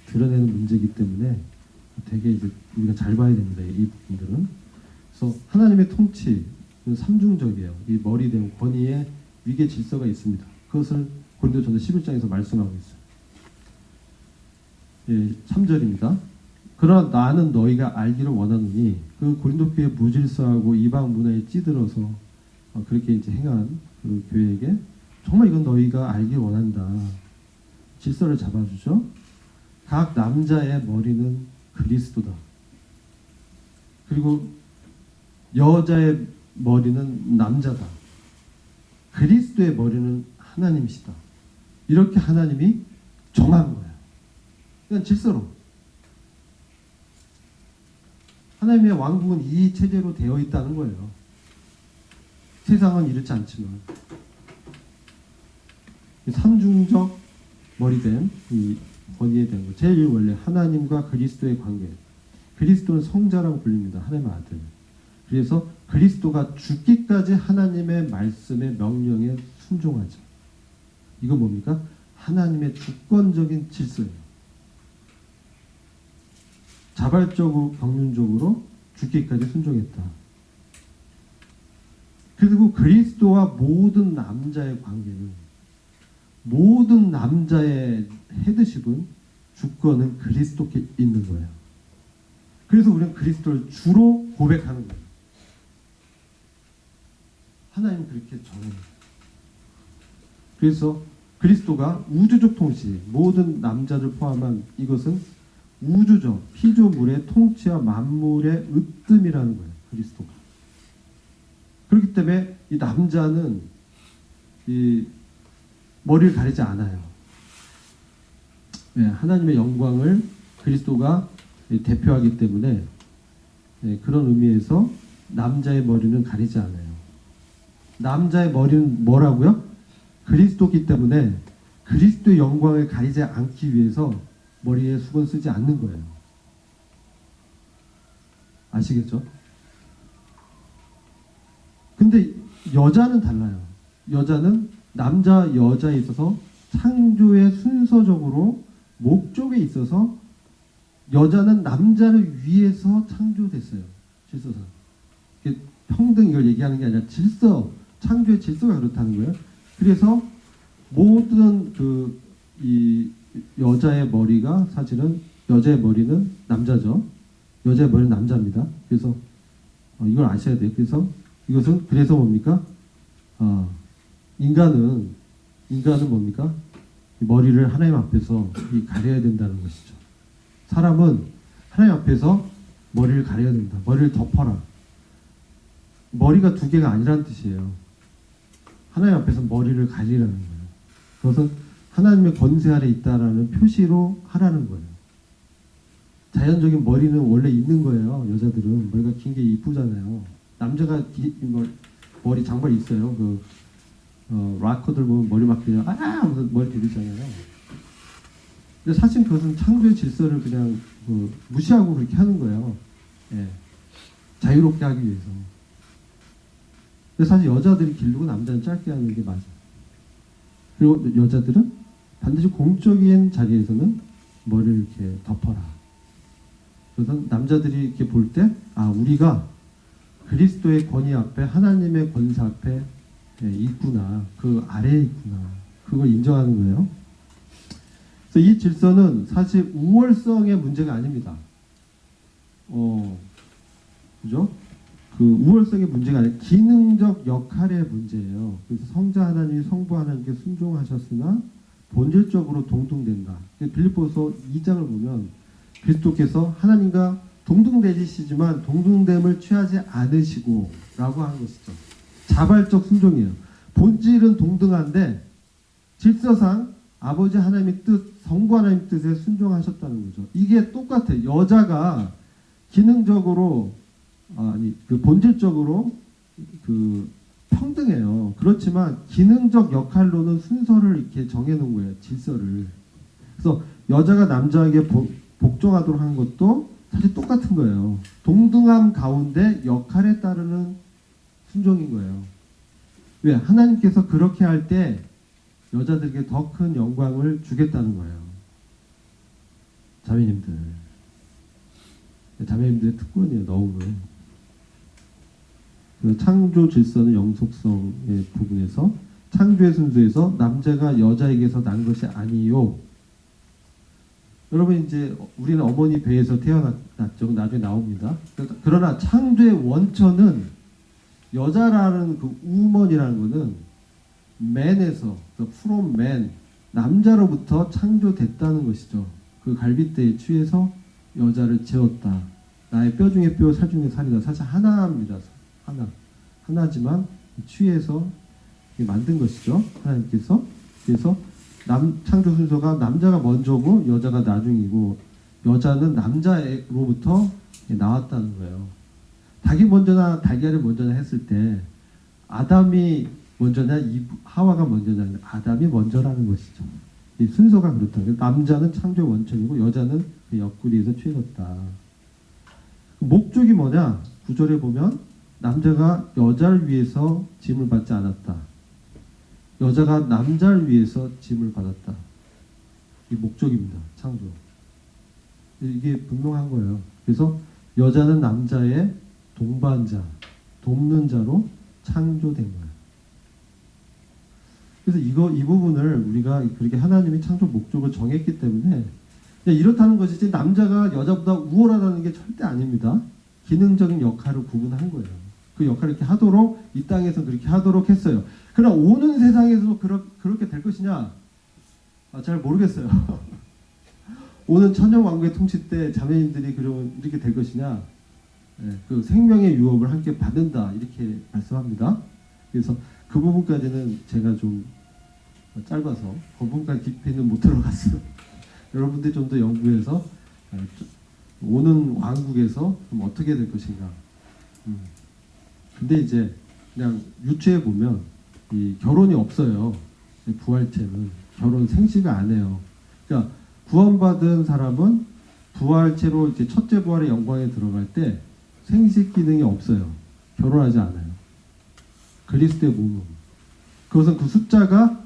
드러내는 문제이기 때문에 되게 이제 우리가 잘 봐야 됩니다. 이 부분들은. 그래서 하나님의 통치, 삼중적이에요. 이 머리 된 권위에 위계 질서가 있습니다. 그것을 고린도전서 11장에서 말씀하고 있어요. 예, 3절입니다. 그러나 나는 너희가 알기를 원하노니 그 고린도 교회 무질서하고 이방 문화에 찌들어서 그렇게 이제 행한 그 교회에게 정말 이건 너희가 알길 원한다. 질서를 잡아주죠. 각 남자의 머리는 그리스도다. 그리고 여자의 머리는 남자다. 그리스도의 머리는 하나님이시다. 이렇게 하나님이 정한 거예요. 그냥 질서로. 하나님의 왕국은 이 체제로 되어 있다는 거예요. 세상은 이렇지 않지만. 삼중적 머리된 이 권위에 대한 거. 제일 원래 하나님과 그리스도의 관계. 그리스도는 성자라고 불립니다. 하나님의 아들. 그래서 그리스도가 죽기까지 하나님의 말씀에 명령에 순종하죠. 이거 뭡니까? 하나님의 주권적인 질서예요. 자발적으로 경륜적으로 죽기까지 순종했다. 그리고 그리스도와 모든 남자의 관계는, 모든 남자의 헤드십은, 주권은 그리스도께 있는 거예요. 그래서 우리는 그리스도를 주로 고백하는 거예요. 하나님은 그렇게 정해요. 그래서 그리스도가 우주적 통치, 모든 남자를 포함한 이것은 우주적 피조물의 통치와 만물의 으뜸이라는 거예요. 그리스도가. 그렇기 때문에 이 남자는 이 머리를 가리지 않아요. 네, 하나님의 영광을 그리스도가 대표하기 때문에 그런 의미에서 남자의 머리는 가리지 않아요. 남자의 머리는 뭐라고요? 그리스도기 때문에 그리스도의 영광을 가리지 않기 위해서 머리에 수건 쓰지 않는 거예요. 아시겠죠? 근데 여자는 달라요. 여자는 남자, 여자에 있어서 창조의 순서적으로 목적에 있어서 여자는 남자를 위해서 창조됐어요. 질서상. 평등 이걸 얘기하는 게 아니라 질서, 창조의 질서가 그렇다는 거예요. 그래서 모든 이 여자의 머리가 사실은 여자의 머리는 남자죠. 여자의 머리는 남자입니다. 그래서 이걸 아셔야 돼요. 그래서 이것은 그래서 뭡니까? 인간은 뭡니까? 머리를 하나님 앞에서 가려야 된다는 것이죠. 사람은 하나님 앞에서 머리를 가려야 된다. 머리를 덮어라. 머리가 두 개가 아니라는 뜻이에요. 하나님 앞에서 머리를 가리라는 거예요. 그것은 하나님의 권세 아래 있다라는 표시로 하라는 거예요. 자연적인 머리는 원래 있는 거예요. 여자들은 머리가 긴 게 이쁘잖아요. 남자가 머리 장발 있어요. 락커들 보면 머리 막 그냥 하면서 머리 들이잖아요. 근데 사실 그것은 창조의 질서를 그냥 무시하고 그렇게 하는 거예요. 예. 자유롭게 하기 위해서. 근데 사실 여자들이 기르고 남자는 짧게 하는 게 맞아요. 그리고 여자들은 반드시 공적인 자리에서는 머리를 이렇게 덮어라. 그래서 남자들이 이렇게 볼 때, 우리가 그리스도의 권위 앞에, 하나님의 권세 앞에 있구나. 그 아래에 있구나. 그걸 인정하는 거예요. 그래서 이 질서는 사실 우월성의 문제가 아닙니다. 그죠? 그 우월성의 문제가 아니라 기능적 역할의 문제예요. 그래서 성자 하나님이 성부 하나님께 순종하셨으나 본질적으로 동등된다. 빌립보서 2장을 보면 그리스도께서 하나님과 동등되시지만 동등됨을 취하지 않으시고 라고 하는 것이죠. 자발적 순종이에요. 본질은 동등한데 질서상 아버지 하나님의 뜻, 성부 하나님의 뜻에 순종하셨다는 거죠. 이게 똑같아요. 여자가 기능적으로 본질적으로 평등해요. 그렇지만 기능적 역할로는 순서를 이렇게 정해놓은 거예요. 질서를. 그래서 여자가 남자에게 복종하도록 한 것도 사실 똑같은 거예요. 동등함 가운데 역할에 따르는 순종인 거예요. 왜? 하나님께서 그렇게 할 때 여자들에게 더 큰 영광을 주겠다는 거예요. 자매님들의 특권이에요. 너무는. 그 창조 질서는 영속성의 부분에서 창조의 순서에서 남자가 여자에게서 난 것이 아니요. 여러분 이제 우리는 어머니 배에서 태어났죠. 나중에 나옵니다. 그러나 창조의 원천은 여자라는 그 우먼이라는 것은 man에서 from man 남자로부터 창조됐다는 것이죠. 그 갈빗대에 취해서 여자를 재웠다. 나의 뼈 중에 뼈, 살 중에 살이다. 사실 하나입니다. 하나지만 취해서 만든 것이죠. 하나님께서. 그래서 창조 순서가 남자가 먼저고 여자가 나중이고 여자는 남자로부터 나왔다는 거예요. 닭이 먼저나 달걀이 먼저나 했을 때 아담이 먼저냐 하와가 먼저냐 아담이 먼저라는 것이죠. 이 순서가 그렇다. 남자는 창조의 원천이고 여자는 그 옆구리에서 취해졌다. 목적이 뭐냐? 9절에 보면 남자가 여자를 위해서 짐을 받지 않았다. 여자가 남자를 위해서 짐을 받았다. 이게 목적입니다. 창조. 이게 분명한 거예요. 그래서 여자는 남자의 동반자, 돕는 자로 창조된 거예요. 그래서 이 부분을 우리가 그렇게 하나님이 창조 목적을 정했기 때문에 이렇다는 것이지 남자가 여자보다 우월하다는 게 절대 아닙니다. 기능적인 역할을 구분한 거예요. 그 역할을 이렇게 하도록 이 땅에서 그렇게 하도록 했어요. 그러나 오는 세상에서도 그렇게 될 것이냐? 잘 모르겠어요. 오는 천년왕국의 통치 때 자매님들이 그러면 이렇게 될 것이냐? 그 생명의 유업을 함께 받는다 이렇게 말씀합니다. 그래서 그 부분까지는 제가 좀 짧아서 그 부분까지 깊이는 못 들어갔어요. 여러분들이 좀 더 연구해서 오는 왕국에서 좀 어떻게 될 것인가. 근데 이제 그냥 유추해 보면 이 결혼이 없어요. 부활체는 결혼 생식을 안 해요. 그러니까 구원받은 사람은 부활체로 이제 첫째 부활의 영광에 들어갈 때 생식 기능이 없어요. 결혼하지 않아요. 그리스도의 몸은. 그것은 그 숫자가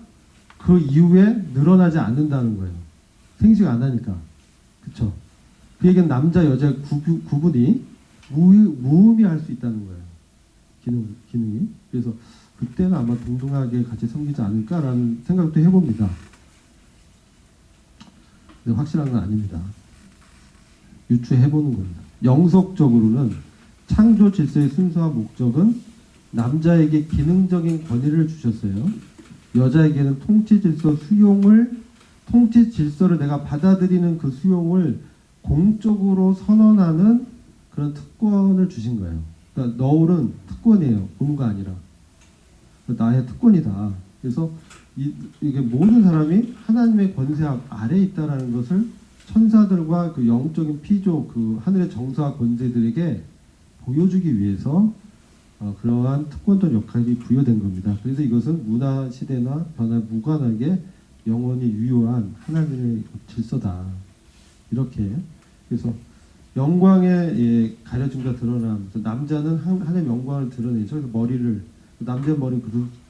그 이후에 늘어나지 않는다는 거예요. 생식 안 하니까. 그쵸? 그 얘기는 남자, 여자 구분이 무의미할 수 있다는 거예요. 기능이. 그래서 그때는 아마 동등하게 같이 섬기지 않을까라는 생각도 해봅니다. 근데 확실한 건 아닙니다. 유추해보는 겁니다. 영속적으로는 창조 질서의 순서와 목적은 남자에게 기능적인 권위를 주셨어요. 여자에게는 통치 질서를 내가 받아들이는 그 수용을 공적으로 선언하는 그런 특권을 주신 거예요. 그러니까 너울은 특권이에요. 의무가 아니라. 나의 특권이다. 그래서 이게 모든 사람이 하나님의 권세 아래에 있다라는 것을 천사들과 그 영적인 피조, 그 하늘의 정사와 권세들에게 보여주기 위해서 그러한 특권적 역할이 부여된 겁니다. 그래서 이것은 문화 시대나 변화 무관하게 영원히 유효한 하나님의 질서다. 이렇게. 그래서 영광의 가려짐과 드러남. 남자는 하나님의 영광을 드러내죠. 그래서 머리를, 남자의 머리는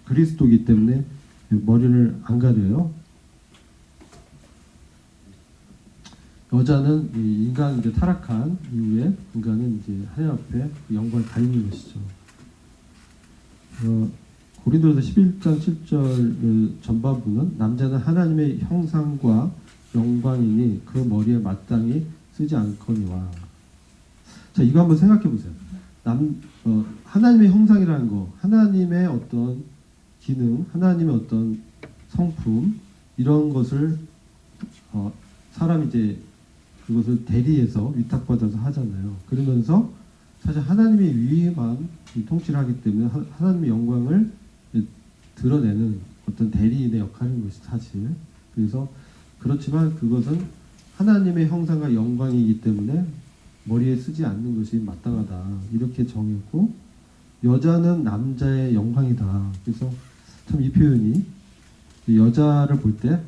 그리스도이기 때문에 머리를 안 가려요. 여자는 인간 이제 타락한 이후에 인간은 이제 하나님 앞에 영광을 가리는 것이죠. 고린도서 11장 7절 전반부는 남자는 하나님의 형상과 영광이니 그 머리에 마땅히 쓰지 않거니와. 자, 이거 한번 생각해 보세요. 하나님의 형상이라는 거, 하나님의 어떤 기능, 하나님의 어떤 성품 이런 것을 사람이 이제 그것을 대리해서 위탁받아서 하잖아요. 그러면서 사실 하나님의 위에만 통치를 하기 때문에 하나님의 영광을 드러내는 어떤 대리인의 역할인 것이 사실. 그래서 그렇지만 그것은 하나님의 형상과 영광이기 때문에 머리에 쓰지 않는 것이 마땅하다. 이렇게 정했고 여자는 남자의 영광이다. 그래서 참 이 표현이 여자를 볼 때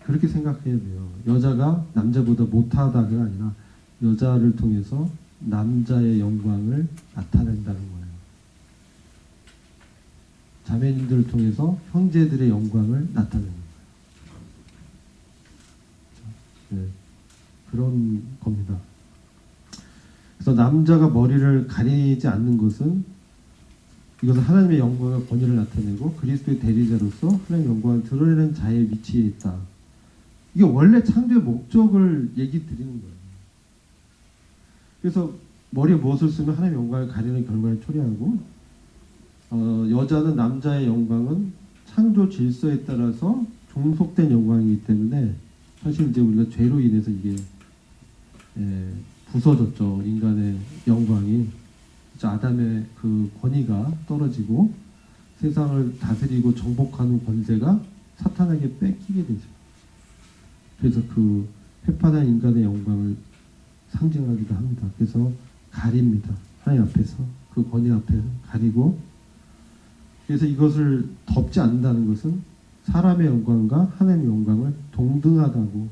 그렇게 생각해야 돼요. 여자가 남자보다 못하다가 아니라 여자를 통해서 남자의 영광을 나타낸다는 거예요. 자매님들을 통해서 형제들의 영광을 나타내는 거예요. 네, 그런 겁니다. 그래서 남자가 머리를 가리지 않는 것은 이것은 하나님의 영광과 권위를 나타내고 그리스도의 대리자로서 하나님의 영광을 드러내는 자의 위치에 있다. 이게 원래 창조의 목적을 얘기 드리는 거예요. 그래서 머리에 무엇을 쓰면 하나님의 영광을 가리는 결과를 초래하고 여자는 남자의 영광은 창조 질서에 따라서 종속된 영광이기 때문에 사실 이제 우리가 죄로 인해서 이게 부서졌죠. 인간의 영광이 아담의 그 권위가 떨어지고 세상을 다스리고 정복하는 권세가 사탄에게 뺏기게 되죠. 그래서 그 회판한 인간의 영광을 상징하기도 합니다. 그래서 가립니다. 하나님 앞에서 그 권위 앞에 가리고 그래서 이것을 덮지 않는다는 것은 사람의 영광과 하나님의 영광을 동등하다고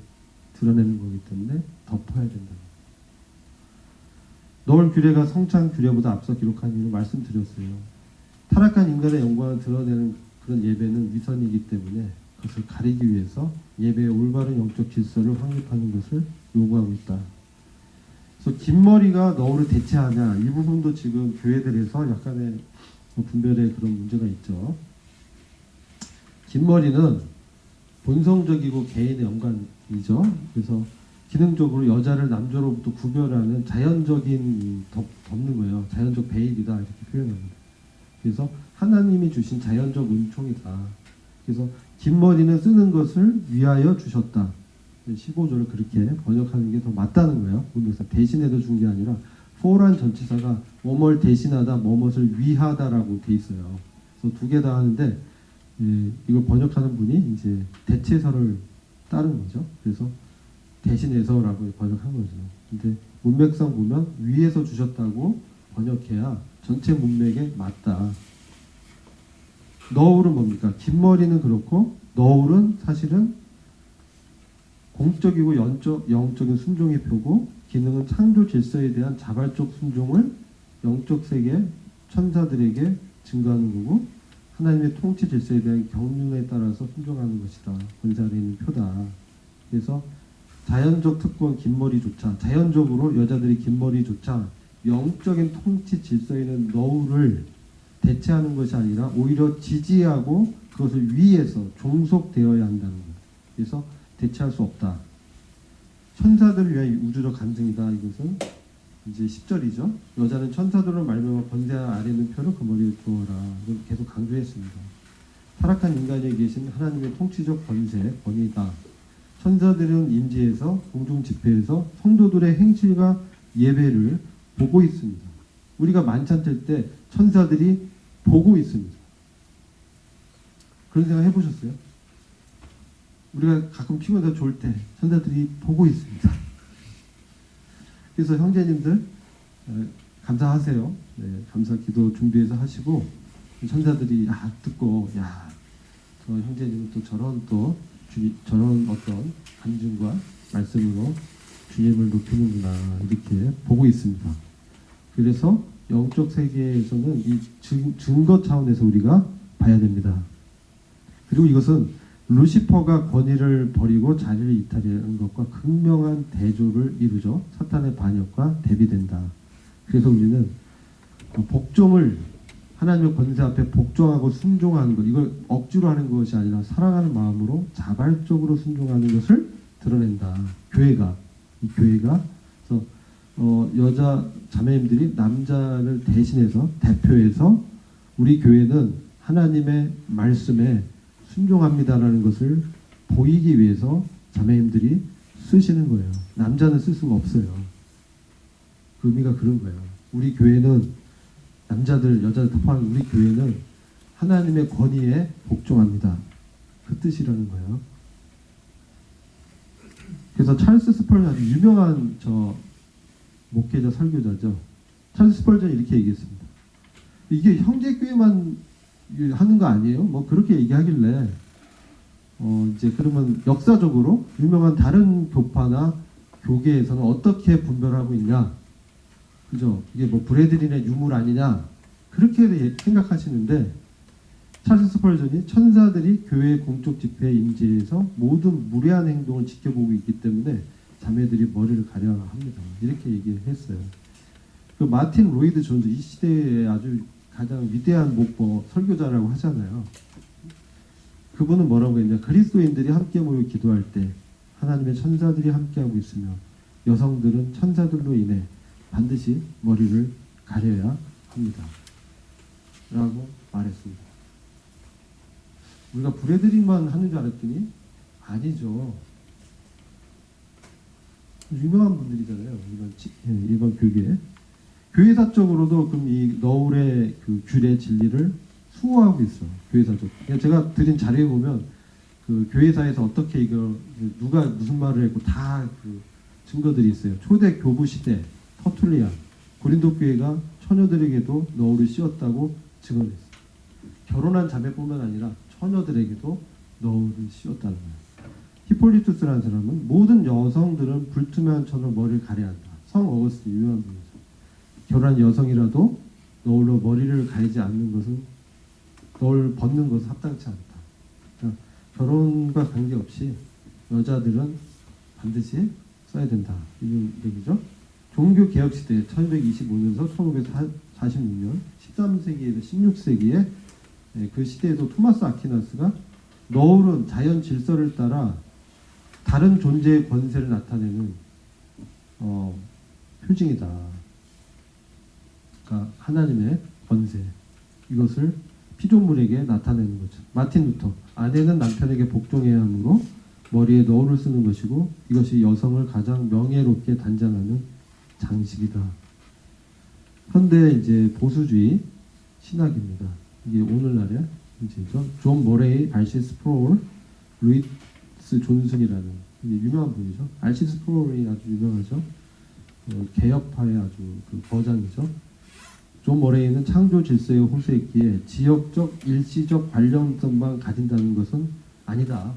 드러내는 거기 때문에 덮어야 된다. 너울 규례가 성찬 규례보다 앞서 기록한 이유를 말씀드렸어요. 타락한 인간의 영광을 드러내는 그런 예배는 위선이기 때문에 그것을 가리기 위해서 예배의 올바른 영적 질서를 확립하는 것을 요구하고 있다. 그래서 긴 머리가 너울을 대체하냐 이 부분도 지금 교회들에서 약간의 분별의 그런 문제가 있죠. 긴 머리는 본성적이고 개인의 영광이죠. 그래서 기능적으로 여자를 남자로부터 구별하는 자연적인 덮는 거예요. 자연적 베일이다 이렇게 표현합니다. 그래서 하나님이 주신 자연적 은총이다. 그래서 긴 머리는 쓰는 것을 위하여 주셨다. 15절을 그렇게 번역하는 게 더 맞다는 거예요. 그래서 대신해도 준 게 아니라 for란 전치사가 뭐뭘 대신하다, 뭐뭇을 위하다라고 돼 있어요. 그래서 두 개 다 하는데 이걸 번역하는 분이 이제 대체서를 따른 거죠. 그래서 대신해서라고 번역한 거죠. 근데 문맥상 보면 위에서 주셨다고 번역해야 전체 문맥에 맞다. 너울은 뭡니까? 긴 머리는 그렇고 너울은 사실은 공적이고 영적인 순종의 표고 기능은 창조 질서에 대한 자발적 순종을 영적 세계 천사들에게 증거하는 거고 하나님의 통치 질서에 대한 경륜에 따라서 순종하는 것이다. 권세 아래 있는 표다. 그래서 자연적 특권 긴 머리조차 자연적으로 여자들이 긴 머리조차 영적인 통치 질서에 있는 너울을 대체하는 것이 아니라 오히려 지지하고 그것을 위해서 종속되어야 한다는 거예요. 그래서 대체할 수 없다. 천사들을 위한 우주적 간증이다. 이것은 이제 10절이죠. 여자는 천사들을 말미암아 권세 아래 있는 표를 그 머리에 두어라. 이걸 계속 강조했습니다. 타락한 인간에게 계신 하나님의 통치적 권위다. 천사들은 임재에서 공중 집회에서 성도들의 행실과 예배를 보고 있습니다. 우리가 만찬 뜰 때 천사들이 보고 있습니다. 그런 생각 해보셨어요? 우리가 가끔 피곤해서 졸 때 천사들이 보고 있습니다. 그래서 형제님들 감사하세요. 네, 감사 기도 준비해서 하시고 천사들이 듣고 저 형제님은 또 저런 어떤 간증과 말씀으로 주님을 높이는구나 이렇게 보고 있습니다. 그래서 영적 세계에서는 이 증거 차원에서 우리가 봐야 됩니다. 그리고 이것은 루시퍼가 권위를 버리고 자리를 이탈하는 것과 극명한 대조를 이루죠. 사탄의 반역과 대비된다. 그래서 우리는 복종을 하나님의 권세 앞에 복종하고 순종하는 것, 이걸 억지로 하는 것이 아니라 사랑하는 마음으로 자발적으로 순종하는 것을 드러낸다. 이 교회가 그래서 여자 자매님들이 남자를 대신해서 대표해서 우리 교회는 하나님의 말씀에 순종합니다라는 것을 보이기 위해서 자매님들이 쓰시는 거예요. 남자는 쓸 수가 없어요. 그 의미가 그런 거예요. 우리 교회는 남자들, 여자들 포함한 우리 교회는 하나님의 권위에 복종합니다. 그 뜻이라는 거예요. 그래서 찰스 스펄전 아주 유명한 목회자 설교자죠. 찰스 스펄전이 이렇게 얘기했습니다. 이게 형제교회만 하는 거 아니에요? 뭐 그렇게 얘기하길래 이제 그러면 역사적으로 유명한 다른 교파나 교계에서는 어떻게 분별하고 있냐? 그죠? 이게 뭐 브래들린의 유물 아니냐? 그렇게 생각하시는데 찰스 스펄전이 천사들이 교회 공적 집회에 임재해서 모든 무례한 행동을 지켜보고 있기 때문에 자매들이 머리를 가려야 합니다. 이렇게 얘기했어요. 그 마틴 로이드 존스, 이 시대의 아주 가장 위대한 목보 설교자라고 하잖아요. 그분은 뭐라고 했냐? 그리스도인들이 함께 모여 기도할 때 하나님의 천사들이 함께하고 있으며 여성들은 천사들로 인해 반드시 머리를 가려야 합니다. 라고 말했습니다. 우리가 브래들린만 하는 줄 알았더니 아니죠. 유명한 분들이잖아요. 일반 교계. 교회사적으로도 그럼 이 너울의 그 규례 진리를 수호하고 있어. 교회사적. 제가 드린 자료에 보면 그 교회사에서 어떻게 이거 누가 무슨 말을 했고 다 그 증거들이 있어요. 초대 교부 시대 터툴리안 고린도 교회가 처녀들에게도 너울을 씌웠다고 증언했어요. 결혼한 자매뿐만 아니라 처녀들에게도 너울을 씌웠다는 거예요. 히폴리투스라는 사람은 모든 여성들은 불투명한 천으로 머리를 가려야 한다. 성 어거스틴 유명한 분이죠. 결혼한 여성이라도 너울로 머리를 가리지 않는 것은 너울 벗는 것은 합당치 않다. 그러니까 결혼과 관계없이 여자들은 반드시 써야 된다. 이런 얘기죠. 종교개혁 시대 1225년에서 1546년 13세기에서 16세기에 그 시대에도 토마스 아퀴나스가 너울은 자연 질서를 따라 다른 존재의 권세를 나타내는 표징이다. 그러니까 하나님의 권세, 이것을 피조물에게 나타내는 거죠. 마틴 루터, 아내는 남편에게 복종해야 하므로 머리에 너울을 쓰는 것이고 이것이 여성을 가장 명예롭게 단장하는 장식이다. 현대 이제 보수주의 신학입니다. 이게 오늘날의 문제죠. 존 모레이, 알시 스프로울, 루이스 존슨이라는 유명한 분이죠. 알시 스프로울이 아주 유명하죠. 개혁파의 아주 그 거장이죠. 존 모레이는 창조 질서의 호소했기에 지역적, 일시적 관련성만 가진다는 것은 아니다.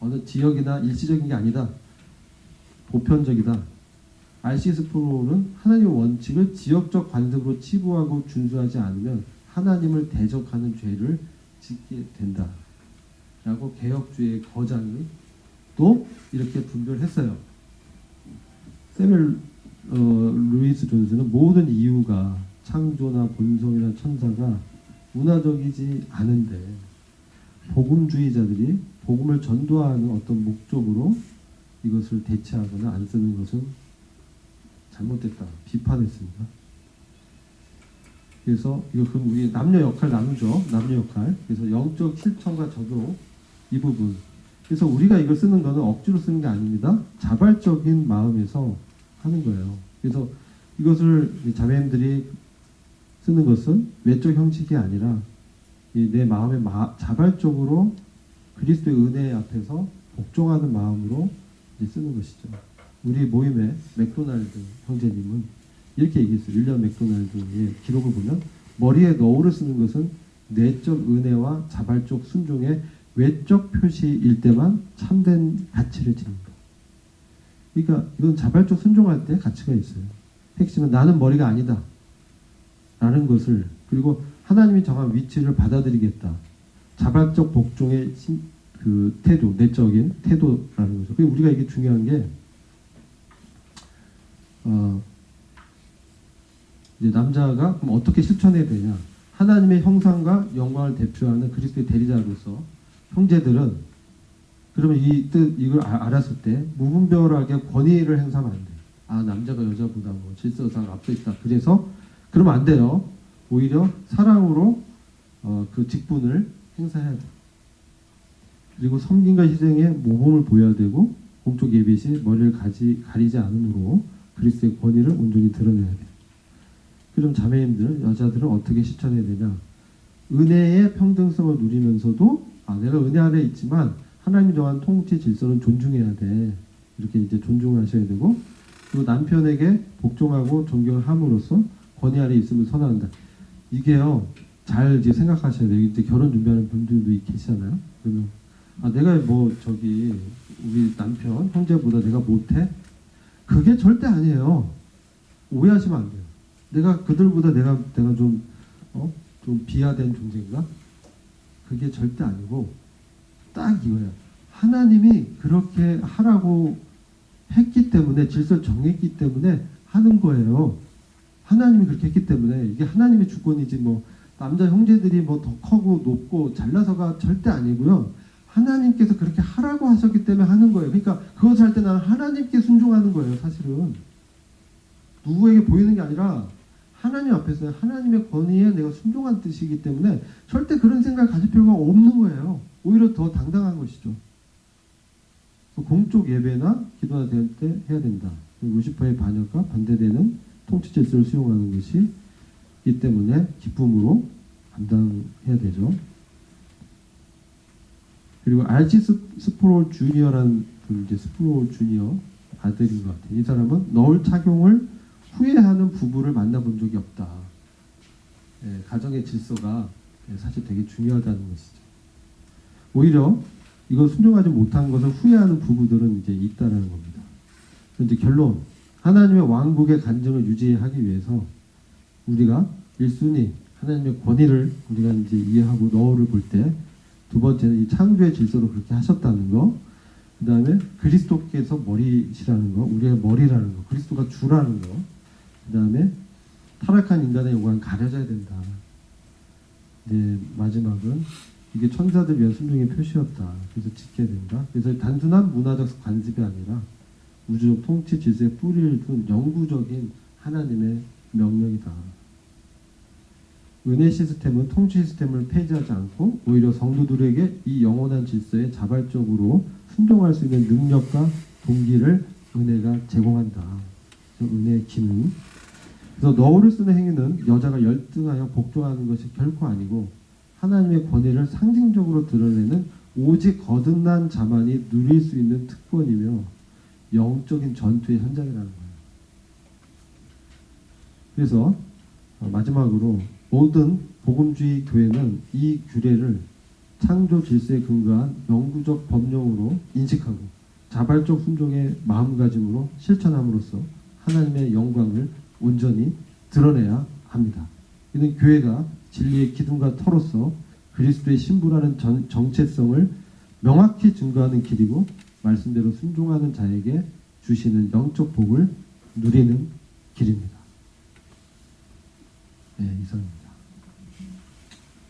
어느 지역이나 일시적인 게 아니다. 보편적이다. 알시 스프로울은 하나님의 원칙을 지역적 관습으로 치부하고 준수하지 않으면 하나님을 대적하는 죄를 짓게 된다. 라고 개혁주의 거장이 또 이렇게 분별했어요. 세멜 루이스 존스는 모든 이유가 창조나 본성이나 천사가 문화적이지 않은데 복음주의자들이 복음을 전도하는 어떤 목적으로 이것을 대체하거나 안 쓰는 것은 잘못됐다. 비판했습니다. 그래서 이거 그럼 우리 남녀 역할 나누죠. 남녀 역할. 그래서 영적 실천과 적용 이 부분. 그래서 우리가 이걸 쓰는 거는 억지로 쓰는 게 아닙니다. 자발적인 마음에서 하는 거예요. 그래서 이것을 자매님들이 쓰는 것은 외적 형식이 아니라 내 마음의 자발적으로 그리스도의 은혜 앞에서 복종하는 마음으로 쓰는 것이죠. 우리 모임의 맥도날드 형제님은 이렇게 얘기했어요. 윌리엄 맥도날드의 기록을 보면 머리에 너울을 쓰는 것은 내적 은혜와 자발적 순종의 외적 표시일 때만 참된 가치를 지닌다. 그러니까 이건 자발적 순종할 때 가치가 있어요. 핵심은 나는 머리가 아니다. 라는 것을, 그리고 하나님이 정한 위치를 받아들이겠다. 자발적 복종의 그 태도, 내적인 태도라는 거죠. 그리고 우리가 이게 중요한 게 이제 남자가 그럼 어떻게 실천해야 되냐? 하나님의 형상과 영광을 대표하는 그리스도의 대리자로서 형제들은 그러면 이 뜻 이걸 알았을 때 무분별하게 권위를 행사하면 안 돼. 아 남자가 여자보다 뭐 질서상 앞서 있다. 그래서 그러면 안 돼요. 오히려 사랑으로 그 직분을 행사해야 돼. 그리고 섬김과 희생에 모범을 보여야 되고 공적 예배 시 머리를 가리지 않으므로 그리스도의 권위를 온전히 드러내야 돼. 그럼 자매님들, 여자들은 어떻게 실천해야 되냐? 은혜의 평등성을 누리면서도 내가 은혜 아래 있지만 하나님이 정한 통치 질서는 존중해야 돼. 이렇게 이제 존중하셔야 되고, 그리고 남편에게 복종하고 존경을 함으로써 권위 아래 있음을 선언한다. 이게요, 잘 이제 생각하셔야 돼요. 이제 결혼 준비하는 분들도 계시잖아요. 그러면 내가 뭐 저기 우리 남편 형제보다 내가 못해? 그게 절대 아니에요. 오해하시면 안 돼요. 내가 그들보다 내가 좀 좀 비하된 존재인가? 그게 절대 아니고 딱 이거야. 하나님이 그렇게 하라고 했기 때문에, 질서를 정했기 때문에 하는 거예요. 하나님이 그렇게 했기 때문에. 이게 하나님의 주권이지 뭐 남자 형제들이 뭐 더 커고 높고 잘나서가 절대 아니고요. 하나님께서 그렇게 하라고 하셨기 때문에 하는 거예요. 그러니까 그것을 할 때 나는 하나님께 순종하는 거예요. 사실은 누구에게 보이는 게 아니라 하나님 앞에서 하나님의 권위에 내가 순종한 뜻이기 때문에 절대 그런 생각을 가질 필요가 없는 거예요. 오히려 더 당당한 것이죠. 공적 예배나 기도나 될 때 해야 된다. 루시퍼의 반역과 반대되는 통치 질서를 수용하는 것이 이 때문에 기쁨으로 감당해야 되죠. 그리고 알치 스프롤 주니어라는 분, 이제 스프롤 주니어 아들인 것 같아요. 이 사람은 너울 착용을 후회하는 부부를 만나본 적이 없다. 가정의 질서가 사실 되게 중요하다는 것이죠. 오히려 이거 순종하지 못한 것을 후회하는 부부들은 이제 있다라는 겁니다. 이제 결론, 하나님의 왕국의 간증을 유지하기 위해서 우리가 1순위 하나님의 권위를 우리가 이제 이해하고 너울을 볼 때, 두 번째는 이 창조의 질서로 그렇게 하셨다는 거, 그 다음에 그리스도께서 머리시라는 거, 우리의 머리라는 거, 그리스도가 주라는 거, 그 다음에 타락한 인간의 영광은 가려져야 된다. 네, 마지막은 이게 천사들 위한 순종의 표시였다. 그래서 지켜야 된다. 그래서 단순한 문화적 관습이 아니라 우주적 통치 질서의 뿌리를 둔 영구적인 하나님의 명령이다. 은혜 시스템은 통치 시스템을 폐지하지 않고 오히려 성도들에게 이 영원한 질서에 자발적으로 순종할 수 있는 능력과 동기를 은혜가 제공한다. 그래서 은혜의 기능. 그래서 너울을 쓰는 행위는 여자가 열등하여 복종하는 것이 결코 아니고 하나님의 권위를 상징적으로 드러내는 오직 거듭난 자만이 누릴 수 있는 특권이며 영적인 전투의 현장이라는 거예요. 그래서 마지막으로 모든 복음주의 교회는 이 규례를 창조 질서에 근거한 영구적 법령으로 인식하고 자발적 순종의 마음가짐으로 실천함으로써 하나님의 영광을 온전히 드러내야 합니다. 이는 교회가 진리의 기둥과 터로서 그리스도의 신부라는 정체성을 명확히 증거하는 길이고 말씀대로 순종하는 자에게 주시는 영적 복을 누리는 길입니다. 네, 이상입니다.